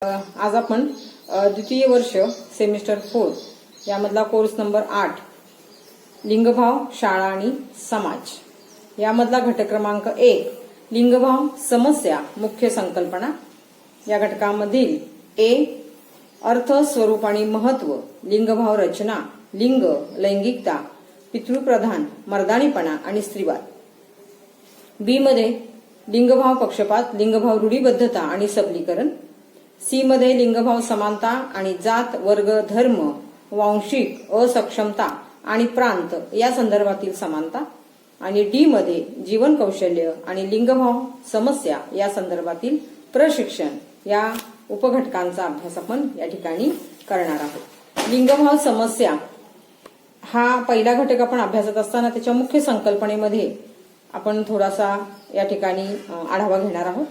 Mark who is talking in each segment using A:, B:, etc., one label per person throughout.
A: आज आपण द्वितीय वर्ष सेमिस्टर 4 यामधला कोर्स नंबर 8 लिंगभाव शाळा आणि समाज यामधला घटक क्रमांक 1 लिंगभाव समस्या मुख्य संकल्पना या घटकामधील ए अर्थ स्वरूप आणि महत्व लिंगभाव रचना लिंग लैंगिकता पितृप्रधान मर्दानीपणा आणि स्त्रीवाद बी मध्ये लिंगभाव पक्षपात लिंगभाव रूढीबद्धता आणि सबलीकरण सी मध्ये लिंगभाव समानता आणि जात वर्ग धर्म वांशिक असक्षमता आणि प्रांत या संदर्भातील समानता आणि डी मध्ये जीवन कौशल्य आणि लिंगभाव समस्या या संदर्भातील प्रशिक्षण या उपघटकांचा अभ्यास आपण या ठिकाणी करणार आहोत। लिंगभाव समस्या हा पहिला घटक आपण अभ्यासत असताना त्याच्या मुख्य संकल्पनेमध्ये आपण थोडासा या ठिकाणी आढावा घेणार आहोत।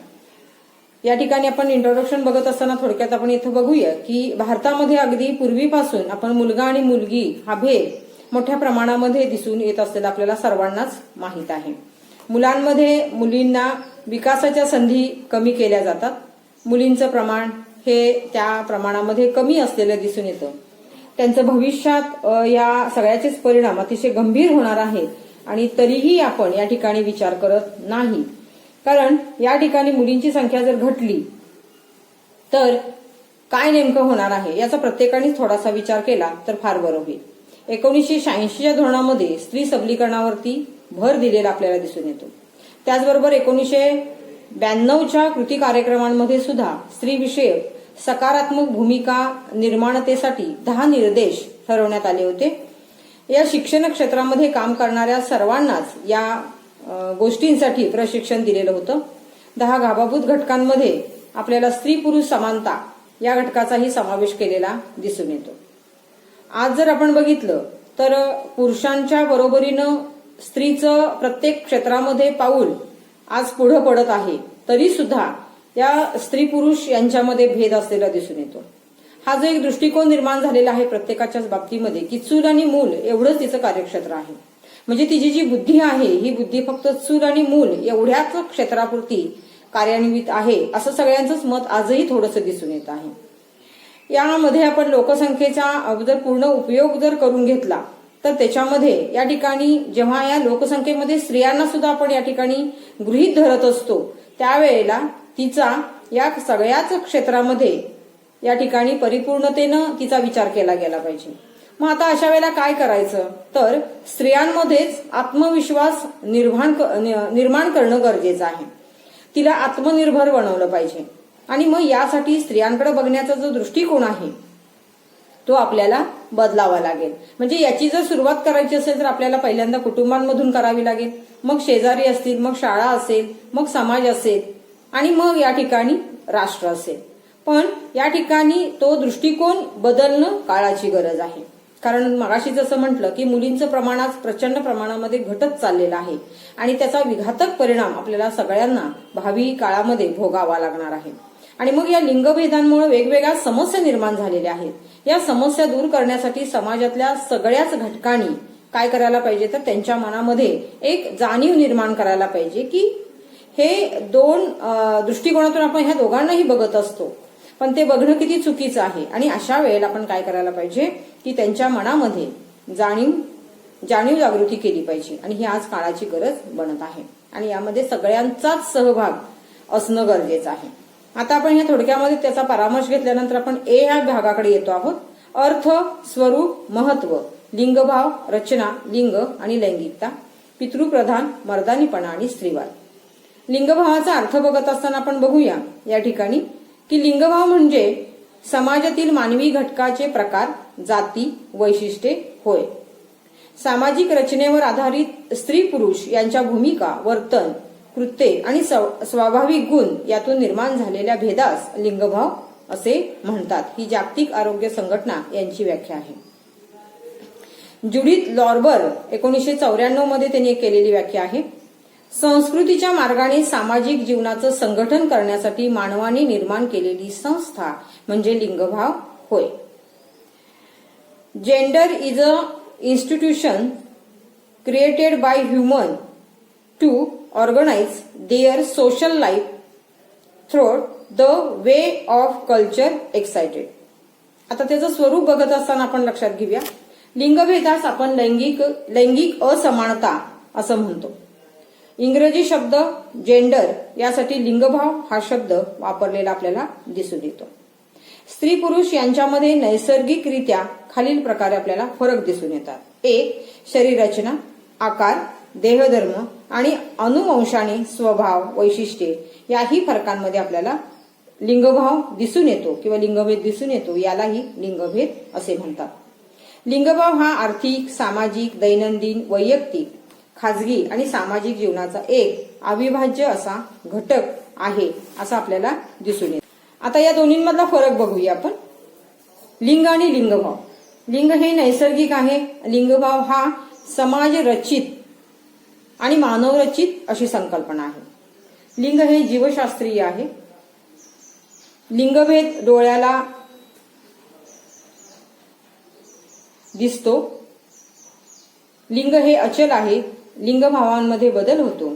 A: या ठिकाणी आपण इंट्रोडक्शन बघत असताना थोडक्यात आपण इथं बघूया की भारतामध्ये अगदी पूर्वीपासून आपण मुलगा आणि मुलगी हा भेद मोठ्या प्रमाणामध्ये दिसून येत असलेला आपल्याला सर्वांनाच माहीत आहे। मुलांमध्ये मुलींना विकासाच्या संधी कमी केल्या जातात, मुलींचं प्रमाण हे त्या प्रमाणामध्ये कमी असलेलं दिसून येतं। त्यांचं भविष्यात या सगळ्याचेच परिणाम अतिशय गंभीर होणार आहे आणि तरीही आपण या ठिकाणी विचार करत नाही, कारण या ठिकाणी मुलींची संख्या जर घटली तर काय नेमकं होणार आहे याचा प्रत्येकाने थोडासा विचार केला तर फार बरं होईल। 1986च्या धोरणामध्ये स्त्री सबलीकरणावरती भर दिलेला आपल्याला दिसून येतो। त्याचबरोबर 1992च्या कृती कार्यक्रमांमध्ये सुद्धा स्त्रीविषयक सकारात्मक भूमिका निर्माणतेसाठी 10 निर्देश ठरवण्यात आले होते। या शिक्षण क्षेत्रामध्ये काम करणाऱ्या सर्वांनाच या गोष्टींसाठी प्रशिक्षण दिलेलं होतं। 10 गाभाभूत घटकांमध्ये आपल्याला स्त्री पुरुष समानता या घटकाचाही समावेश केलेला दिसून येतो। आज जर आपण बघितलं तर पुरुषांच्या बरोबरीनं स्त्रीचं प्रत्येक क्षेत्रामध्ये पाऊल आज पुढे पडत आहे, तरी सुद्धा या स्त्री पुरुष यांच्यामध्ये भेद असलेला दिसून येतो। हा जो एक दृष्टिकोन निर्माण झालेला आहे प्रत्येकाच्याच बाबतीमध्ये की चूल आणि मूल एवढंच तिचं कार्यक्षेत्र आहे, म्हणजे तिची जी बुद्धी आहे ही बुद्धी फक्त चूल आणि मूल एवढ्याच क्षेत्रापुरती कार्यान्वित आहे असं सगळ्यांचंच मत आजही थोडंसं दिसून येत आहे। यामध्ये आपण लोकसंख्येचा जर पूर्ण उपयोग जर करून घेतला तर त्याच्यामध्ये या ठिकाणी जेव्हा या लोकसंख्येमध्ये स्त्रियांना सुद्धा आपण या ठिकाणी गृहीत धरत असतो त्यावेळेला तिचा या सगळ्याच क्षेत्रामध्ये या ठिकाणी परिपूर्णतेनं तिचा विचार केला गेला पाहिजे। मग आता अशा वेळेला काय करायचं तर स्त्रियांमध्येच आत्मविश्वास निर्माण करणं गरजेचं आहे। तिला आत्मनिर्भर बनवलं पाहिजे आणि मग यासाठी स्त्रियांकडे बघण्याचा जो दृष्टिकोन आहे तो आपल्याला बदलावा लागेल। म्हणजे याची जर सुरुवात करायची असेल तर आपल्याला पहिल्यांदा कुटुंबांमधून करावी लागेल, मग शेजारी असतील, मग शाळा असेल, मग समाज असेल आणि मग या ठिकाणी राष्ट्र असेल। पण या ठिकाणी तो दृष्टिकोन बदलणं काळाची गरज आहे, कारण मगाशी जसं म्हटलं की मुलींचं प्रमाण आज प्रचंड प्रमाणामध्ये घटत चाललेलं आहे आणि त्याचा विघातक परिणाम आपल्याला सगळ्यांना भावी काळामध्ये भोगावा लागणार आहे। आणि मग या लिंगभेदांमुळे वेगवेगळ्या समस्या निर्माण झालेल्या आहेत। या समस्या दूर करण्यासाठी समाजातल्या सगळ्याच घटकांनी काय करायला पाहिजे तर त्यांच्या मनामध्ये एक जाणीव निर्माण करायला पाहिजे की हे दोन दृष्टिकोनातून आपण ह्या दोघांनाही बघत असतो, पण ते बघणं किती चुकीचं आहे। आणि अशा वेळेला आपण काय करायला पाहिजे की त्यांच्या मनामध्ये जाणीव जागृती केली पाहिजे आणि ही आज काळाची गरज बनत आहे आणि यामध्ये सगळ्यांचाच सहभाग असणं गरजेचं आहे। आता आपण या थोडक्यामध्ये त्याचा परामर्श घेतल्यानंतर आपण ए या भागाकडे येतो आहोत। अर्थ स्वरूप महत्व लिंगभाव रचना लिंग आणि लैंगिकता पितृप्रधान मर्दानीपणा आणि स्त्रीवाद। लिंगभावाचा अर्थ बघत असताना आपण बघूया या ठिकाणी की लिंगभाव म्हणजे समाजातील मानवी घटकाचे प्रकार जाती वैशिष्ट्ये होय। सामाजिक रचनेवर आधारित स्त्री पुरुष यांच्या भूमिका वर्तन कृत्ये आणि स्वाभाविक गुण यातून निर्माण झालेल्या भेदास लिंगभाव असे म्हणतात। ही जागतिक आरोग्य संघटना यांची व्याख्या आहे। जुडिथ लॉर्बर 1994 मध्ये त्यांनी केलेली व्याख्या आहे। संस्कृतीच्या मार्गाने सामाजिक जीवनाचं संघटन करण्यासाठी मानवाने निर्माण केलेली संस्था म्हणजे लिंगभाव होय। Gender is a institution created by human to organise their social life through the way of culture excited. आता त्याचं स्वरूप बघत असताना आपण लक्षात घेऊया. लिंगभेदास आपण लैंगिक असमानता असं म्हणतो. इंग्रजी शब्द जेंडर यासाठी लिंगभाव हा शब्द वापरलेला आपल्याला दिसून येतो. स्त्री पुरुष यांच्यामध्ये नैसर्गिकरित्या खालील प्रकारे आपल्याला फरक दिसून येतात. एक, शरीररचना, आकार, देहधर्म आणि अनुवंशाने स्वभाव, वैशिष्ट्ये याही फरकांमध्ये आपल्याला लिंगभाव दिसून येतो किंवा लिंगभेद दिसून येतो. यालाही लिंगभेद असे म्हणतात. लिंगभाव हा आर्थिक, सामाजिक, दैनंदिन, वैयक्तिक, खाजगी आणि सामाजिक जीवनाचा एक अविभाज्य असा घटक आहे असं आपल्याला दिसून येतं. आता या दोन्हींमधला फरक बघूया आपण. लिंग आणि लिंगभाव. लिंग हे नैसर्गिक आहे. लिंगभाव हा समाज रचित आणि मानवरचित अशी संकल्पना आहे. लिंग हे जीवशास्त्रीय आहे. लिंगभेद डोळ्याला दिसतो. लिंग हे अचल आहे. लिंगभावांमध्ये बदल होतो.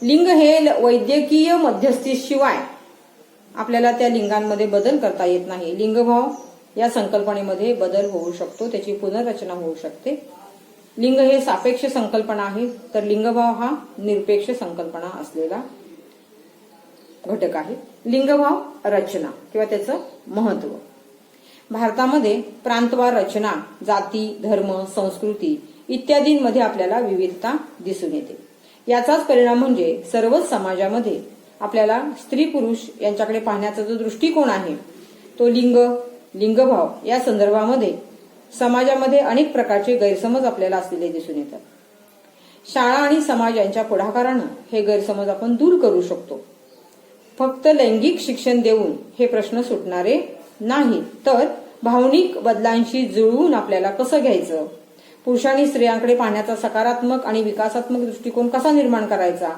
A: लिंग हे वैद्यकीय मध्यस्थीशिवाय आपल्याला त्या लिंगांमध्ये बदल करता येत नाही. लिंगभाव या संकल्पनेमध्ये बदल होऊ शकतो, त्याची पुनर्रचना होऊ शकते. लिंग हे सापेक्ष संकल्पना आहे, तर लिंगभाव हा निरपेक्ष संकल्पना असलेला घटक आहे. लिंगभाव रचना किंवा त्याचं महत्व. भारतामध्ये प्रांतवार रचना, जाती, धर्म, संस्कृती इत्यादींमध्ये आपल्याला विविधता दिसून येते. याचाच परिणाम म्हणजे सर्वच समाजामध्ये आपल्याला स्त्री पुरुष यांच्याकडे पाहण्याचा जो दृष्टिकोन आहे तो लिंगभाव या संदर्भामध्ये समाजामध्ये अनेक प्रकारचे गैरसमज आपल्याला असलेले दिसून येतात. शाळा आणि समाज यांच्या पुढाकारानं हे गैरसमज आपण दूर करू शकतो. फक्त लैंगिक शिक्षण देऊन हे प्रश्न सुटणारे नाही, तर भावनिक बदलांशी जुळवून आपल्याला कसं घ्यायचं, पुरुषांनी स्त्रियांकडे पाहण्याचा सकारात्मक आणि विकासात्मक दृष्टिकोन कसा निर्माण करायचा,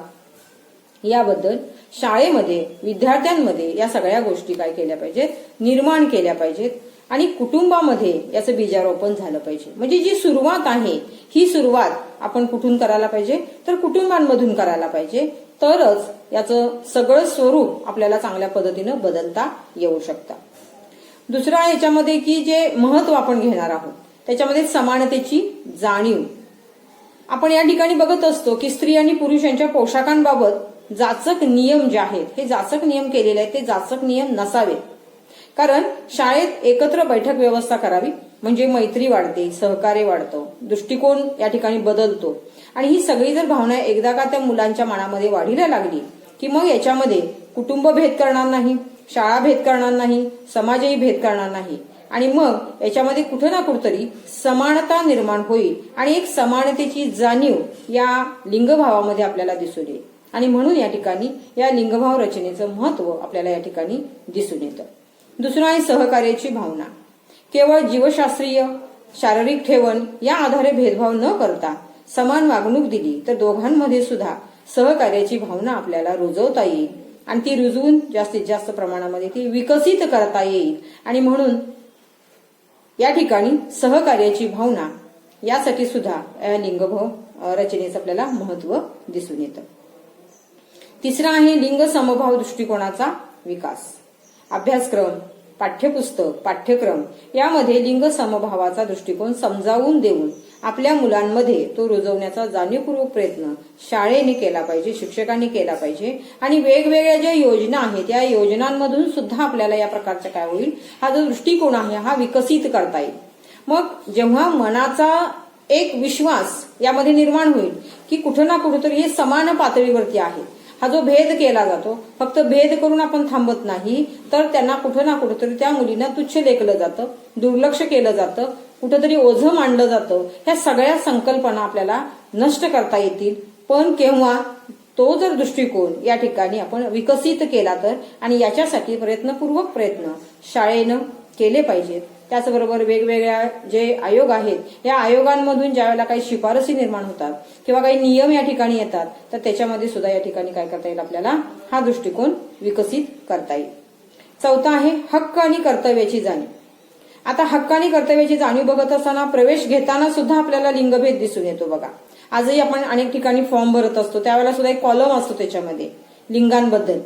A: याबद्दल शाळेमध्ये विद्यार्थ्यांमध्ये या सगळ्या गोष्टी काय केल्या पाहिजेत, निर्माण केल्या पाहिजेत. आणि कुटुंबामध्ये याचं बीजारोपण झालं पाहिजे. म्हणजे जी सुरुवात आहे ही सुरुवात आपण कुठून करायला पाहिजे, तर कुटुंबांमधून करायला पाहिजे. तरच याचं सगळं स्वरूप आपल्याला चांगल्या पद्धतीनं बदलता येऊ शकतं. दुसरा याच्यामध्ये की जे महत्व आपण घेणार आहोत त्याच्यामध्ये समानतेची जाणीव. आपण या ठिकाणी बघत असतो की स्त्री आणि पुरुष यांच्या पोशाखांबाबत जाचक नियम जे आहेत हे जाचक नियम केलेले आहेत, ते जाचक नियम नसावेत. कारण शाळेत एकत्र बैठक व्यवस्था करावी म्हणजे मैत्री वाढते, सहकार्य वाढतं, दृष्टिकोन या ठिकाणी बदलतो. आणि ही सगळी जर भावना एकदा का त्या मुलांच्या मनामध्ये वाढीला लागली की मग याच्यामध्ये कुटुंब भेद करणार नाही, शाळा भेद करणार नाही, समाजही भेद करणार नाही. आणि मग याच्यामध्ये कुठं ना कुठंतरी समानता निर्माण होईल आणि एक समानतेची जाणीव या लिंगभावामध्ये आपल्याला दिसून येईल. आणि म्हणून या ठिकाणी या लिंगभाव रचनेचं महत्व आपल्याला या ठिकाणी दिसून येतं. दुसरं आहे सहकार्याची भावना. केवळ जीवशास्त्रीय शारीरिक ठेवण या आधारे भेदभाव न करता समान वागणूक दिली तर दोघांमध्ये सुद्धा सहकार्याची भावना आपल्याला रुजवता येईल आणि ती रुजवून जास्तीत जास्त प्रमाणामध्ये ती विकसित करता येईल. आणि म्हणून या ठिकाणी सहकार्याची भावना यासाठी सुद्धा लिंगभाव रचनेचं आपल्याला महत्व दिसून येतं. तिसरा आहे लिंग समभाव दृष्टिकोनाचा विकास. अभ्यासक्रम, पाठ्यपुस्तक, पाठ्यक्रम यामध्ये लिंग समभावाचा दृष्टिकोन समजावून देऊन आपल्या मुलांमध्ये तो रुजवण्याचा जाणीवपूर्वक प्रयत्न शाळेने केला पाहिजे, शिक्षकांनी केला पाहिजे. आणि वेगवेगळ्या ज्या योजना आहेत या योजनांमधून सुद्धा आपल्याला या प्रकारचा काय होईल, हा जो दृष्टिकोन आहे हा विकसित करता येईल. मग जेव्हा मनाचा एक विश्वास यामध्ये निर्माण होईल की कुठं ना कुठंतरी हे समान पातळीवरती आहे, हा जो भेद केला जातो फक्त भेद करून आपण थांबत नाही, तर त्यांना कुठं ना कुठंतरी त्या मुलींना तुच्छ लेखलं जातं, दुर्लक्ष केलं जातं, कुठंतरी ओझं मांडलं जातं. ह्या सगळ्या संकल्पना आपल्याला नष्ट करता येतील. पण केव्हा तो जर दृष्टिकोन या ठिकाणी आपण विकसित केला तर. आणि याच्यासाठी प्रयत्नपूर्वक प्रयत्न शाळेनं केले पाहिजेत. त्याचबरोबर वेगवेगळ्या जे आयोग आहेत या आयोगांमधून ज्यावेळेला काही शिफारसी निर्माण होतात किंवा काही नियम या ठिकाणी येतात तर त्याच्यामध्ये सुद्धा या ठिकाणी काय करता येईल, आपल्याला हा दृष्टिकोन विकसित करता येईल. चौथा आहे हक्क आणि कर्तव्याची जाणीव. आता हक्क आणि कर्तव्याची जाणीव बघत असताना प्रवेश घेताना सुद्धा आपल्याला लिंगभेद दिसून येतो. बघा, आजही आपण अनेक ठिकाणी फॉर्म भरत असतो त्यावेळेला सुद्धा एक कॉलम असतो त्याच्यामध्ये लिंगांबद्दल.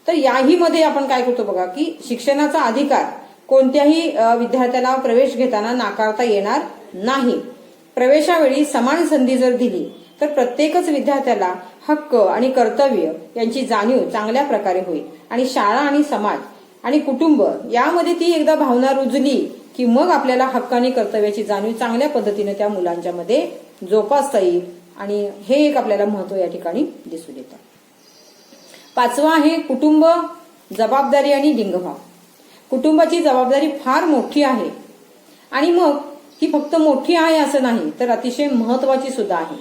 A: तर याही मध्ये आपण काय करतो बघा की शिक्षणाचा अधिकार कोणत्याही विद्यार्थ्याला प्रवेश घेताना नाकारता येणार नाही. प्रवेशावेळी समान संधी जर दिली तर प्रत्येकच विद्यार्थ्याला हक्क आणि कर्तव्य यांची जाणीव चांगल्या प्रकारे होईल आणि शाळा आणि समाज आणि कुटुंब यामध्ये ती एकदा भावना रुजली की मग आपल्याला हक्क आणि कर्तव्याची जाणीव चांगल्या पद्धतीने त्या मुलांच्या मध्ये जोपासता येईल आणि हे एक आपल्याला महत्व या ठिकाणी दिसून येतं. 5वा आहे कुटुंब, जबाबदारी आणि लिंगभाव. कुटुंबाची जबाबदारी फार मोठी आहे आणि मग ही फक्त मोठी आहे असं नाही तर अतिशय महत्वाची सुद्धा आहे.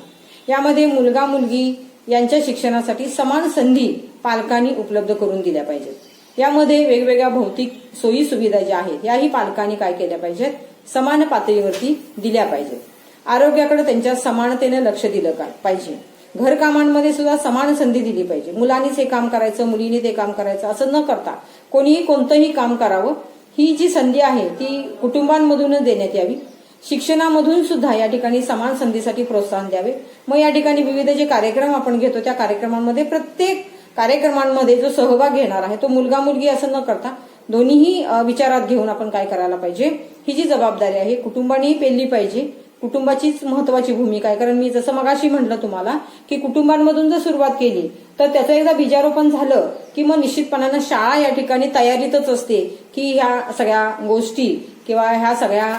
A: यामध्ये मुलगा मुलगी यांच्या शिक्षणासाठी समान संधी पालकांनी उपलब्ध करून दिल्या पाहिजेत. यामध्ये वेगवेगळ्या भौतिक सोयी सुविधा ज्या आहेत याही पालकांनी काय केल्या पाहिजेत, समान पातळीवरती दिल्या पाहिजेत. आरोग्याकडे त्यांच्या समानतेने लक्ष दिलं पाहिजे. घरकामांमध्ये सुद्धा समान संधी दिली पाहिजे. मुलांनीच हे काम करायचं, मुलींनी ते काम करायचं असं न करता कोणीही कोणतंही काम करावं. ही जी संधी आहे ती कुटुंबांमधूनच देण्यात यावी. शिक्षणामधून सुद्धा या ठिकाणी समान संधीसाठी प्रोत्साहन द्यावे. मग या ठिकाणी विविध जे कार्यक्रम आपण घेतो त्या कार्यक्रमांमध्ये प्रत्येक कार्यक्रमांमध्ये जो सहभाग घेणार आहे तो मुलगा मुलगी असं न करता दोन्हीही विचारात घेऊन आपण काय करायला पाहिजे, ही जी जबाबदारी आहे कुटुंबानेही पेलली पाहिजे. कुटुंबाचीच महत्वाची भूमिका आहे. कारण मी जसं मगाशी म्हटलं तुम्हाला की कुटुंबांमधून जर सुरुवात केली तर त्याचं एकदा बीजारोपण झालं की मग निश्चितपणानं शाळा या ठिकाणी तयारीतच असते की ह्या सगळ्या गोष्टी किंवा ह्या सगळ्या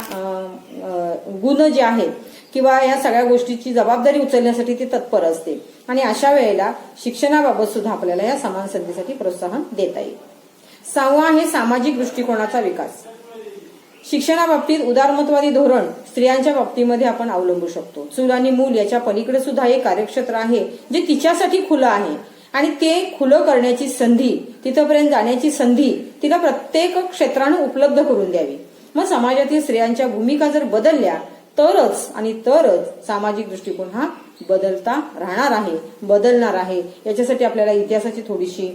A: गुण जे आहेत किंवा या सगळ्या गोष्टीची जबाबदारी उचलण्यासाठी ती तत्पर असते. आणि अशा वेळेला शिक्षणाबाबत सुद्धा आपल्याला या समान संधीसाठी प्रोत्साहन देता येईल. 6वा आहे सामाजिक दृष्टिकोनाचा विकास. शिक्षणाबाबतीत उदारमतवादी धोरण स्त्रियांच्या बाबतीमध्ये आपण अवलंबू शकतो. चूल आणि मूल याच्या पलीकडे सुद्धा एक कार्यक्षेत्र आहे जे तिच्यासाठी खुलं आहे आणि ते खुलं करण्याची संधी, तिथपर्यंत जाण्याची संधी तिला प्रत्येक क्षेत्रानं उपलब्ध करून द्यावी. मग समाजातील स्त्रियांच्या भूमिका जर बदलल्या तरच सामाजिक दृष्टिकोन हा बदलता राहणार आहे, बदलणार आहे. याच्यासाठी आपल्याला इतिहासाची थोडीशी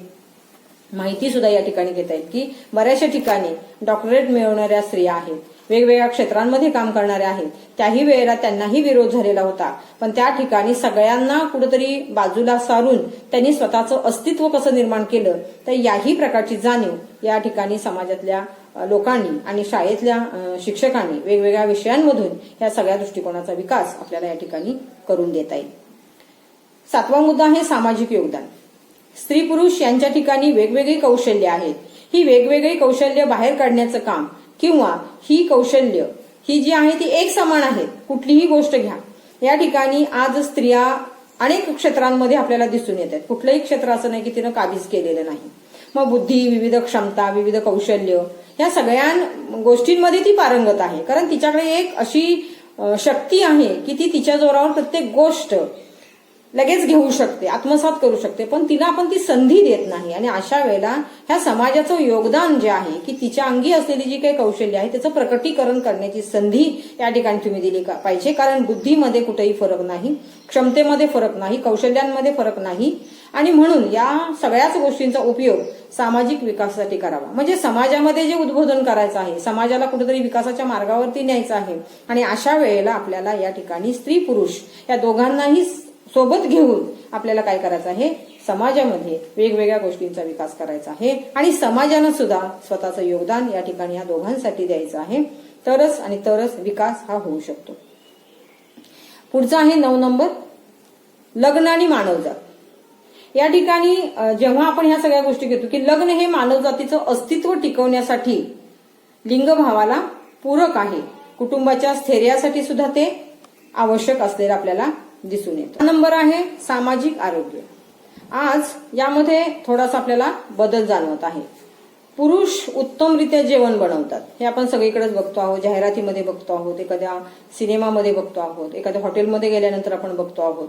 A: माहिती सुद्धा या ठिकाणी घेता येईल की बऱ्याचशा ठिकाणी डॉक्टरेट मिळवणाऱ्या स्त्रिया आहेत, वेगवेगळ्या क्षेत्रांमध्ये काम करणाऱ्या आहेत. त्याही वेळेला त्यांनाही विरोध झालेला होता, पण त्या ठिकाणी सगळ्यांना कुठेतरी बाजूला सारून त्यांनी स्वतःचं अस्तित्व कसं निर्माण केलं तर याही प्रकारची जाणीव या ठिकाणी समाजातल्या लोकांनी आणि शाळेतल्या शिक्षकांनी वेगवेगळ्या विषयांमधून या सगळ्या दृष्टिकोनाचा विकास आपल्याला या ठिकाणी करून देता येईल. 7वा मुद्दा आहे सामाजिक योगदान. स्त्री पुरुष यांच्या ठिकाणी वेगवेगळी कौशल्य आहेत. ही वेगवेगळी कौशल्य बाहेर काढण्याचं काम किंवा ही कौशल्य ही जी आहे ती एक समान आहेत. कुठलीही गोष्ट घ्या, या ठिकाणी आज स्त्रिया अनेक क्षेत्रांमध्ये आपल्याला दिसून येत आहेत. कुठलंही क्षेत्र असं नाही की तिनं काबीज केलेलं नाही. मग बुद्धी, विविध क्षमता, विविध कौशल्य या सगळ्या गोष्टींमध्ये ती पारंगत आहे. कारण तिच्याकडे एक अशी शक्ती आहे की ती तिच्या जोरावर प्रत्येक गोष्ट लगेच घेऊ शकते, आत्मसात करू शकते, पण तिला आपण ती संधी देत नाही. आणि अशा वेळेला ह्या समाजाचं योगदान जे आहे की तिच्या अंगी असलेली जी काही कौशल्य आहे त्याचं प्रकटीकरण करण्याची संधी या ठिकाणी तुम्ही दिली पाहिजे. कारण बुद्धीमध्ये कुठेही फरक नाही, क्षमतेमध्ये फरक नाही, कौशल्यांमध्ये फरक नाही. आणि म्हणून या सगळ्याच गोष्टींचा उपयोग सामाजिक विकासासाठी करावा. म्हणजे समाजामध्ये जे उद्बोधन करायचं आहे, समाजाला कुठेतरी विकासाच्या मार्गावरती न्यायचं आहे. आणि अशा वेळेला आपल्याला या ठिकाणी स्त्री पुरुष या दोघांनाही सोबत घेऊन आपल्याला काय करायचं आहे, समाजामध्ये वेगवेगळ्या गोष्टींचा विकास करायचा आहे. आणि समाजानं सुद्धा स्वतःचं योगदान या ठिकाणी या दोघांसाठी द्यायचं आहे. तरच विकास हा होऊ शकतो. पुढचा आहे 9 नंबर, लग्न आणि मानवजात. या ठिकाणी जेव्हा आपण ह्या सगळ्या गोष्टी घेतो की लग्न हे मानवजातीचं अस्तित्व टिकवण्यासाठी लिंगभावाला पूरक आहे. कुटुंबाच्या स्थैर्यासाठी सुद्धा ते आवश्यक असलेलं आपल्याला दिसून येतं. नंबर आहे सामाजिक आरोग्य. आज यामध्ये थोडासा आपल्याला बदल जाणवत आहे. पुरुष उत्तमरित्या जेवण बनवतात हे आपण सगळीकडेच बघतो आहोत, जाहिरातीमध्ये बघतो आहोत, एखाद्या सिनेमामध्ये बघतो आहोत, एखाद्या हॉटेलमध्ये गेल्यानंतर आपण बघतो आहोत.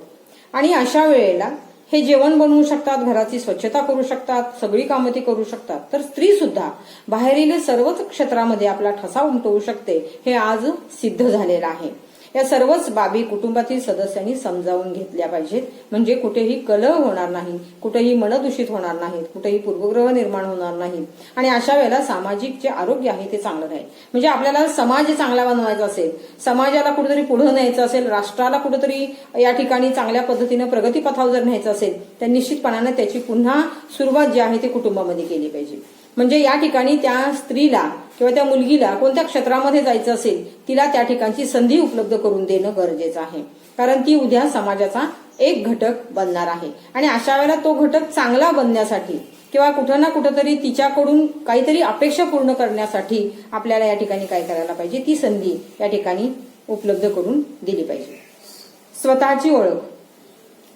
A: आणि अशा वेळेला हे जेवण बनवू शकतात, घराची स्वच्छता करू शकतात, सगळी कामं ती करू शकतात. तर स्त्री सुद्धा बाहेरील सर्वच क्षेत्रामध्ये आपला ठसा उमटवू शकते, हे आज सिद्ध झालेलं आहे. या सर्वच बाबी कुटुंबातील सदस्यांनी समजावून घेतल्या पाहिजेत, म्हणजे कुठेही कलह होणार नाही, कुठेही मनदूषित होणार नाहीत, कुठेही पूर्वग्रह निर्माण होणार नाही आणि अशा वेळेला सामाजिक जे आरोग्य आहे ते चांगलं राहील. म्हणजे आपल्याला समाज चांगला बनवायचा असेल, समाजाला कुठेतरी पुढे न्यायचं असेल, राष्ट्राला कुठेतरी या ठिकाणी चांगल्या पद्धतीनं प्रगतीपथावर जर न्यायचं असेल तर निश्चितपणाने त्याची पुन्हा सुरुवात जी आहे ती कुटुंबामध्ये केली पाहिजे. म्हणजे या ठिकाणी त्या स्त्रीला किंवा त्या मुलगीला कोणत्या क्षेत्रामध्ये जायचं असेल तिला त्या ठिकाणची संधी उपलब्ध करून देणं गरजेचं आहे, कारण ती उद्या समाजाचा एक घटक बनणार आहे. आणि अशा वेळेला तो घटक चांगला बनण्यासाठी किंवा कुठं ना कुठंतरी तिच्याकडून काहीतरी अपेक्षा पूर्ण करण्यासाठी आपल्याला या ठिकाणी काय करायला पाहिजे, ती संधी या ठिकाणी उपलब्ध करून दिली पाहिजे. स्वतःची ओळख.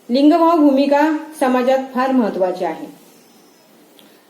A: लिंगभाव भूमिका समाजात फार महत्वाची आहे.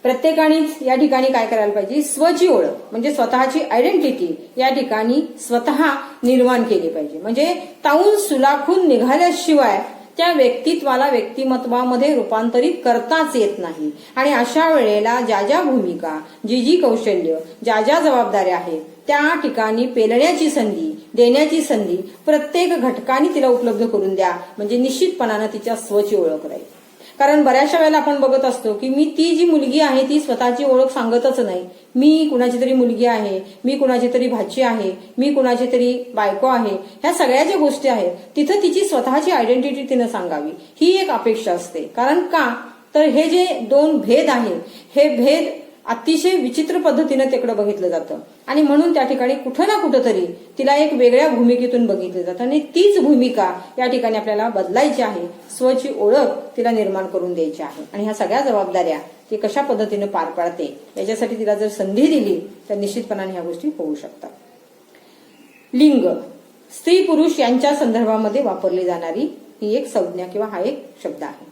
A: प्रत्येकानेच या ठिकाणी काय करायला पाहिजे, स्वची ओळख म्हणजे स्वतःची आयडेंटिटी या ठिकाणी स्वतः निर्माण केली पाहिजे. म्हणजे ताऊन सुलाखून निघाल्याशिवाय त्या व्यक्तित्वाला व्यक्तिमत्वामध्ये रूपांतरित करताच येत नाही. आणि अशा वेळेला ज्या ज्या भूमिका, जी जी कौशल्य, ज्या ज्या जबाबदाऱ्या आहेत त्या ठिकाणी पेलण्याची संधी, देण्याची संधी प्रत्येक घटकाने तिला उपलब्ध करून द्या, म्हणजे निश्चितपणानं तिच्या स्वची ओळख राहील. कारण बऱ्याचशा वेळेला आपण बघत असतो की मी ती जी मुलगी आहे ती स्वतःची ओळख सांगतच नाही. मी कुणाची तरी मुलगी आहे, मी कुणाची तरी भाची आहे, मी कुणाची तरी बायको आहे, ह्या सगळ्या ज्या गोष्टी आहेत तिथं तिची स्वतःची आयडेंटिटी तिनं सांगावी ही एक अपेक्षा असते. कारण का तर हे जे दोन भेद आहे हे भेद अतिशय विचित्र पद्धतीने तिकडे बघितलं जातं आणि म्हणून त्या ठिकाणी कुठं ना कुठं तरी तिला एक वेगळ्या भूमिकेतून बघितलं जातं आणि तीच भूमिका या ठिकाणी आपल्याला बदलायची आहे. स्वची ओळख तिला निर्माण करून द्यायची आहे आणि ह्या सगळ्या जबाबदाऱ्या ती कशा पद्धतीने पार पाडते याच्यासाठी तिला जर संधी दिली तर निश्चितपणाने ह्या गोष्टी होऊ शकतात. लिंग. स्त्री पुरुष यांच्या संदर्भामध्ये वापरली जाणारी ही एक संज्ञा किंवा हा एक शब्द आहे.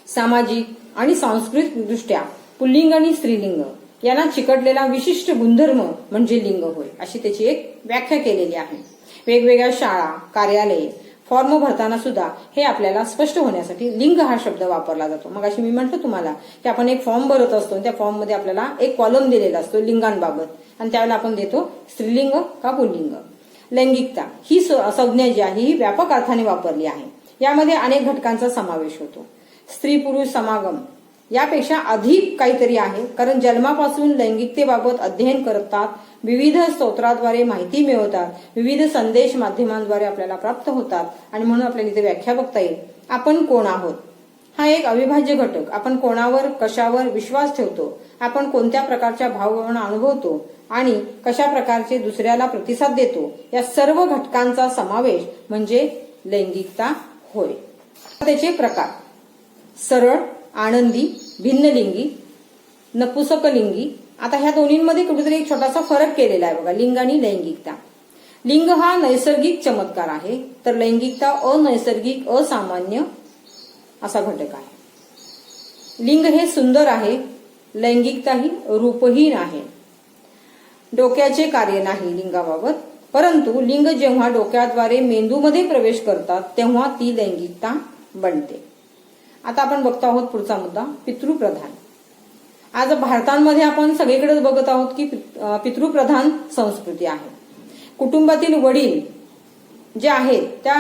A: सामाजिक आणि सांस्कृतिक दृष्ट्या पुल्लिंग आणि स्त्रीलिंग यांना चिकटलेला विशिष्ट गुणधर्म म्हणजे लिंग होय, अशी त्याची एक व्याख्या केलेली आहे. वेगवेगळ्या शाळा, कार्यालये, फॉर्म भरताना सुद्धा हे आपल्याला स्पष्ट होण्यासाठी लिंग हा शब्द वापरला जातो. मग अशी मी म्हटलं तुम्हाला की आपण एक फॉर्म भरत असतो, त्या फॉर्म मध्ये आपल्याला एक कॉलम दिलेला असतो लिंगांबाबत आणि त्यावेळेला आपण देतो स्त्रीलिंग का पुल्लिंग. लैंगिकता ही संज्ञा जी आहे ही व्यापक अर्थाने वापरली आहे. यामध्ये अनेक घटकांचा समावेश होतो. स्त्री पुरुष समागम यापेक्षा अधिक काहीतरी आहे, कारण जन्मापासून लैंगिकतेबाबत अध्ययन करतात, विविध स्तोत्राद्वारे माहिती मिळवतात, विविध संदेश माध्यमांद्वारे आपल्याला प्राप्त होतात आणि म्हणून आपल्याला इथे व्याख्या बघता येईल. आपण कोण आहोत हा एक अविभाज्य घटक. आपण कोणावर कशावर विश्वास ठेवतो, आपण कोणत्या प्रकारच्या भावभावना अनुभवतो आणि कशा प्रकारचे दुसऱ्याला प्रतिसाद देतो, या सर्व घटकांचा समावेश म्हणजे लैंगिकता होय. त्याचे प्रकार: सरळ, आनंदी, भिन्नलिंगी, नपुसकलिंगी. आता ह्या दोन्हींमध्ये कुठेतरी एक छोटासा फरक केलेला आहे बघा, लिंग आणि लैंगिकता. लिंग हा नैसर्गिक चमत्कार आहे तर लैंगिकता अनैसर्गिक असामान्य असा घटक आहे. लिंग हे सुंदर आहे, लैंगिकता ही रूपहीन आहे. डोक्याचे कार्य नाही लिंगाबाबत, परंतु लिंग जेव्हा डोक्याद्वारे मेंदूमध्ये प्रवेश करतात तेव्हा ती लैंगिकता बनते. आता आपण बघतो आहोत पुढचा मुद्दा, पितृप्रधान. आज भारतामध्ये आपण सगळीकडेच बघत आहोत की पितृप्रधान संस्कृती आहे. कुटुंबातील वडील जे आहेत त्या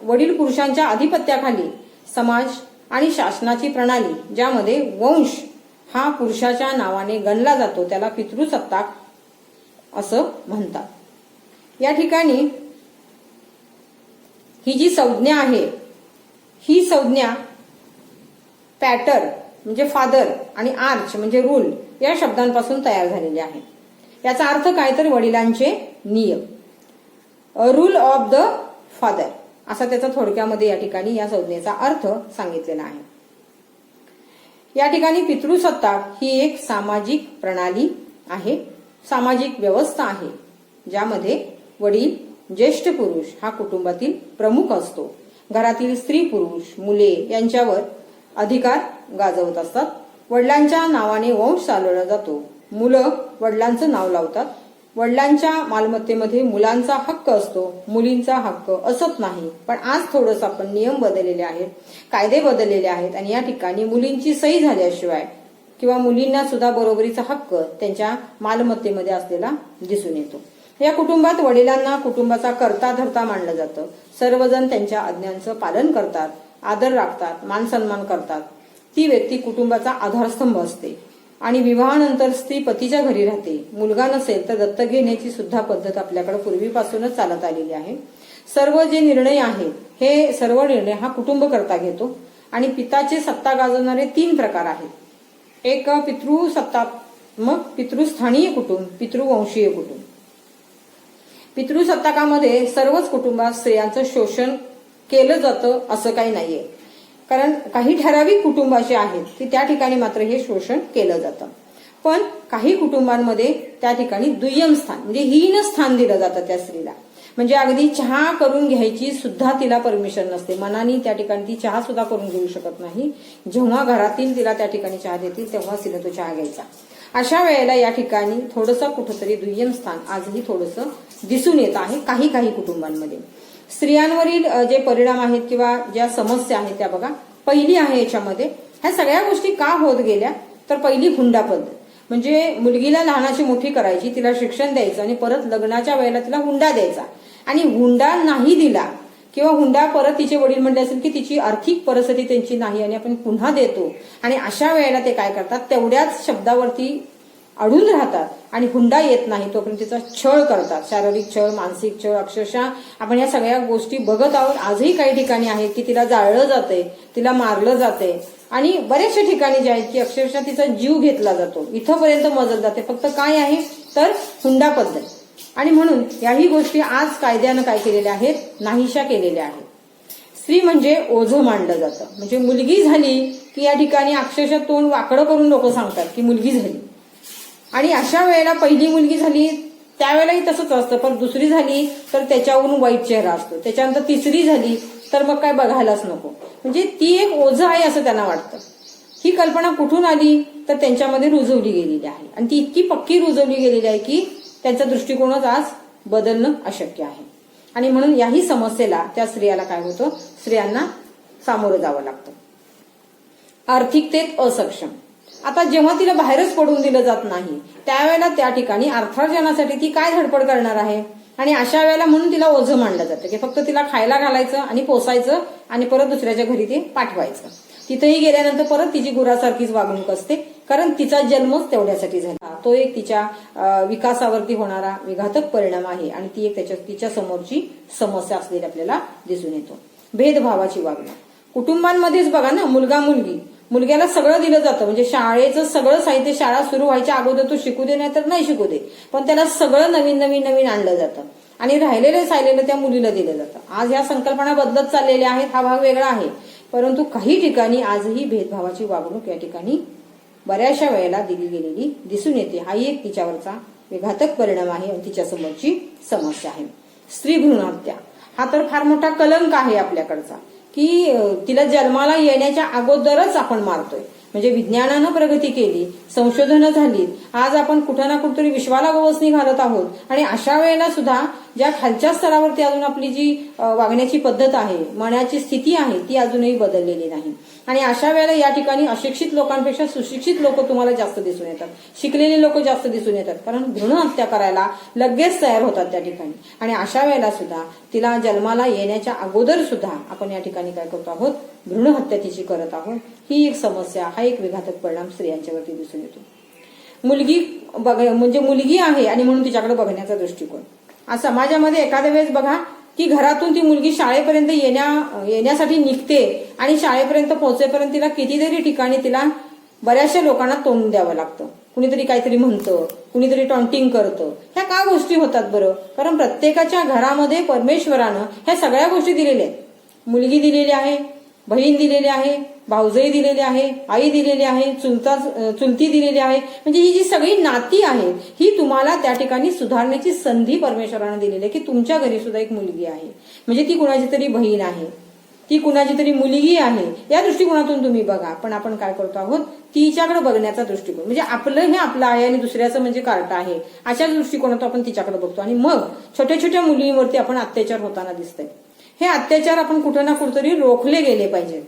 A: वडील पुरुषांच्या अधिपत्याखाली समाज आणि शासनाची प्रणाली ज्यामध्ये वंश हा पुरुषाच्या नावाने गणला जातो त्याला पितृसत्ताक असं म्हणतात. या ठिकाणी ही जी संज्ञा आहे ही संज्ञा पॅटर म्हणजे फादर आणि आर्च म्हणजे रूल या शब्दांपासून तयार झालेली आहे. याचा अर्थ काय तर वडिलांचे नियम, रूल ऑफ द फादर असा त्याचा थोडक्यामध्ये या ठिकाणी या संज्ञेचा अर्थ सांगितलेला आहे. या ठिकाणी पितृसत्ताक ही एक सामाजिक प्रणाली आहे, सामाजिक व्यवस्था आहे ज्यामध्ये वडील ज्येष्ठ पुरुष हा कुटुंबातील प्रमुख असतो. घरातील स्त्री पुरुष मुले यांच्यावर अधिकार गाजवत असतात. वडिलांच्या नावाने वंश चालवला जातो. मुलं वडिलांचं नाव लावतात. वडिलांच्या मालमत्तेमध्ये मुलांचा हक्क असतो, मुलींचा हक्क असत नाही. पण आज थोडंसं आपण नियम बदललेले आहेत, कायदे बदललेले आहेत आणि या ठिकाणी मुलींची सही झाल्याशिवाय किंवा मुलींना सुद्धा बरोबरीचा हक्क त्यांच्या मालमत्तेमध्ये असलेला दिसून येतो. या कुटुंबात वडिलांना कुटुंबाचा कर्ता धर्ता मानलं जातं. सर्वजण त्यांच्या आज्ञांचं पालन करतात, आदर राखतात, मान सन्मान करतात. ती व्यक्ती कुटुंबाचा आधारस्तंभ असते आणि विवाहानंतर स्त्री पतीच्या घरी राहते. मुलगा नसेल तर दत्तक घेण्याची सुद्धा पद्धत आपल्याकडे पूर्वीपासूनच चालत आलेली आहे. सर्व जे निर्णय आहेत हे सर्व निर्णय हा कुटुंब करता घेतो आणि पिताची सत्ता गाजवणारे 3 प्रकार आहेत. एक पितृसत्तात्मक, पितृस्थानीय कुटुंब, पितृवंशीय कुटुंब. पितृसत्ताकामध्ये सर्वच कुटुंबात स्त्रियांचं शोषण केलं जातं असं काही नाहीये. कारण काही ठराविक कुटुंब असे आहेत की त्या ठिकाणी मात्र हे शोषण केलं जातं. पण काही कुटुंबांमध्ये त्या ठिकाणी दुय्यम स्थान म्हणजे हीन स्थान दिलं जातं त्या स्त्रीला. म्हणजे अगदी चहा करून घ्यायची सुद्धा तिला परमिशन नसते. मनाने त्या ठिकाणी ती चहा सुद्धा करून घेऊ शकत नाही. जेव्हा घरातील तिला त्या ठिकाणी चहा देतील तेव्हा तिला तो चहा घ्यायचा. अशा वेळेला या ठिकाणी थोडंसं कुठंतरी दुय्यम स्थान आजही थोडंसं दिसून येत आहे काही काही कुटुंबांमध्ये. स्त्रियांवरील जे परिणाम आहेत किंवा ज्या समस्या आहेत त्या बघा. पहिली आहे याच्यामध्ये ह्या सगळ्या गोष्टी का होत गेल्या तर पहिली हुंडा पद्धत. म्हणजे मुलगीला लहानाची मोठी करायची, तिला शिक्षण द्यायचं आणि परत लग्नाच्या वेळेला तिला हुंडा द्यायचा. आणि हुंडा नाही दिला किंवा हुंडा परत तिचे वडील म्हणले असेल की तिची आर्थिक परिस्थिती त्यांची नाही आणि आपण पुन्हा देतो आणि अशा वेळेला ते काय करतात तेवढ्याच शब्दावरती अडून राहतात आणि हुंडा येत नाही तोपर्यंत तिचा छळ करतात. शारीरिक छळ, मानसिक छळ. अक्षरशः आपण या सगळ्या गोष्टी बघत आहोत. आजही काही ठिकाणी आहेत की तिला जाळलं जाते, तिला मारलं जाते आणि बऱ्याचशा ठिकाणी जे आहेत की अक्षरशः तिचा जीव घेतला जातो. इथंपर्यंत मजल जाते. फक्त काय आहे तर हुंडा पद्धत. आणि म्हणून याही गोष्टी आज कायद्यानं काय केलेल्या आहेत नाहीशा केलेल्या आहेत. स्त्री म्हणजे ओझं मानलं जातं. म्हणजे मुलगी झाली की या ठिकाणी अक्षरशः तोंड वाकडं करून लोक सांगतात की मुलगी झाली. आणि अशा वेळेला पहिली मुलगी झाली त्यावेळेलाही तसंच असतं. पण दुसरी झाली तर त्याच्यावरून वाईट चेहरा असतो. त्याच्यानंतर तिसरी झाली तर मग काय बघायलाच नको. म्हणजे ती एक ओझं आहे असं त्यांना वाटतं. ही कल्पना कुठून आली तर त्यांच्यामध्ये रुजवली गेलेली आहे आणि ती इतकी पक्की रुजवली गेलेली आहे की त्यांचा दृष्टिकोनच आज बदलणं अशक्य आहे. आणि म्हणून याही समस्येला त्या स्त्रियाला काय होतं स्त्रियांना सामोरं जावं लागतं. आर्थिकतेत असक्षम. आता जेव्हा तिला बाहेरच पडून दिलं जात नाही त्यावेळेला त्या ठिकाणी अर्थार्जनासाठी ती काय धडपड करणार आहे. आणि अशा वेळेला म्हणून तिला ओझं मानलं जातं की फक्त तिला खायला घालायचं आणि पोसायचं आणि परत दुसऱ्याच्या घरी ते पाठवायचं. तिथेही गेल्यानंतर परत तिची गुरासारखीच वागणूक असते. कारण तिचा जन्मच तेवढ्यासाठी झाला. तो एक तिच्या विकासावरती होणारा विघातक परिणाम आहे आणि ती एक तिच्या समोरची समस्या असलेली आपल्याला दिसून येतो. भेदभावाची वागणूक. कुटुंबांमध्येच बघा ना, मुलगा मुलगी, मुलग्याला सगळं दिलं जातं. म्हणजे शाळेचं सगळं साहित्य शाळा सुरू व्हायच्या अगोदर तो शिकू दे नाही तर नाही शिकू दे पण त्याला सगळं नवीन नवीन नवीन आणलं जातं आणि राहिलेलं सायलेलं त्या मुलीला दिलं जातं. आज ह्या संकल्पना बदलत चाललेल्या आहेत. हा भाग वेगळा आहे. परंतु काही ठिकाणी आजही भेदभावाची वागणूक या ठिकाणी बऱ्याचशा वेळेला दिली गेलेली दिसून येते. हाही एक तिच्यावरचा विघातक परिणाम आहे आणि तिच्यासमोरची समस्या आहे. स्त्री भ्रूण हत्या हा तर फार मोठा कलंक आहे आपल्याकडचा की तिला जन्माला येण्याच्या अगोदरच आपण मारतोय. म्हणजे विज्ञानानं प्रगती केली, संशोधनं झाली, आज आपण कुठं ना कुठेतरी विश्वाला गवसणी घालत आहोत आणि अशा वेळेला सुद्धा ज्या खालच्या स्तरावरती अजून आपली जी वागण्याची पद्धत आहे, मनाची स्थिती आहे ती अजूनही बदललेली नाही. आणि अशा वेळेला या ठिकाणी अशिक्षित लोकांपेक्षा सुशिक्षित लोक तुम्हाला जास्त दिसून येतात, शिकलेले लोक जास्त दिसून येतात. कारण भ्रूण हत्या करायला लगेच तयार होतात त्या ठिकाणी. आणि अशा वेळेला सुद्धा तिला जन्माला येण्याच्या अगोदर सुद्धा आपण या ठिकाणी काय करतो आहोत, भ्रूण हत्या तिची करत आहोत. ही एक समस्या, हा एक विघातक परिणाम स्त्रियांच्यावरती दिसून येतो. मुलगी म्हणजे मुलगी आहे आणि म्हणून तिच्याकडे बघण्याचा दृष्टिकोन. आज समाजामध्ये एखाद्या वेळेस बघा की घरातून ती मुलगी शाळेपर्यंत येण्यासाठी निघते आणि शाळेपर्यंत पोहोचेपर्यंत तिला कितीतरी ठिकाणी तिला बऱ्याचशा लोकांना तोंड द्यावं लागतं. कुणीतरी काहीतरी म्हणतं, कुणीतरी टॉन्टिंग करतं. ह्या का गोष्टी होतात बरं? कारण प्रत्येकाच्या घरामध्ये परमेश्वरानं ह्या सगळ्या गोष्टी दिलेल्या आहेत. मुलगी दिलेली आहे, बहीण दिलेली आहे, भाऊजाई दिलेली आहे, आई दिलेली आहे, चुलती दिलेली आहे. म्हणजे ही जी सगळी नाती आहेत ही तुम्हाला त्या ठिकाणी सुधारण्याची संधी परमेश्वराने दिलेली आहे की तुमच्या घरी सुद्धा एक मुलगी आहे. म्हणजे ती कुणाची तरी बहीण आहे, ती कुणाची तरी मुलगी आहे. या दृष्टिकोनातून तुम्ही बघा. पण आपण काय करतो आहोत, तिच्याकडे बघण्याचा दृष्टिकोन म्हणजे आपलं हे आपलं आहे आणि दुसऱ्याचं म्हणजे कार्ट आहे अशा दृष्टिकोनातून आपण तिच्याकडे बघतो. आणि मग छोट्या छोट्या मुलींवरती आपण अत्याचार होताना दिसतंय. हे अत्याचार आपण कुठं ना कुठेतरी रोखले गेले पाहिजे.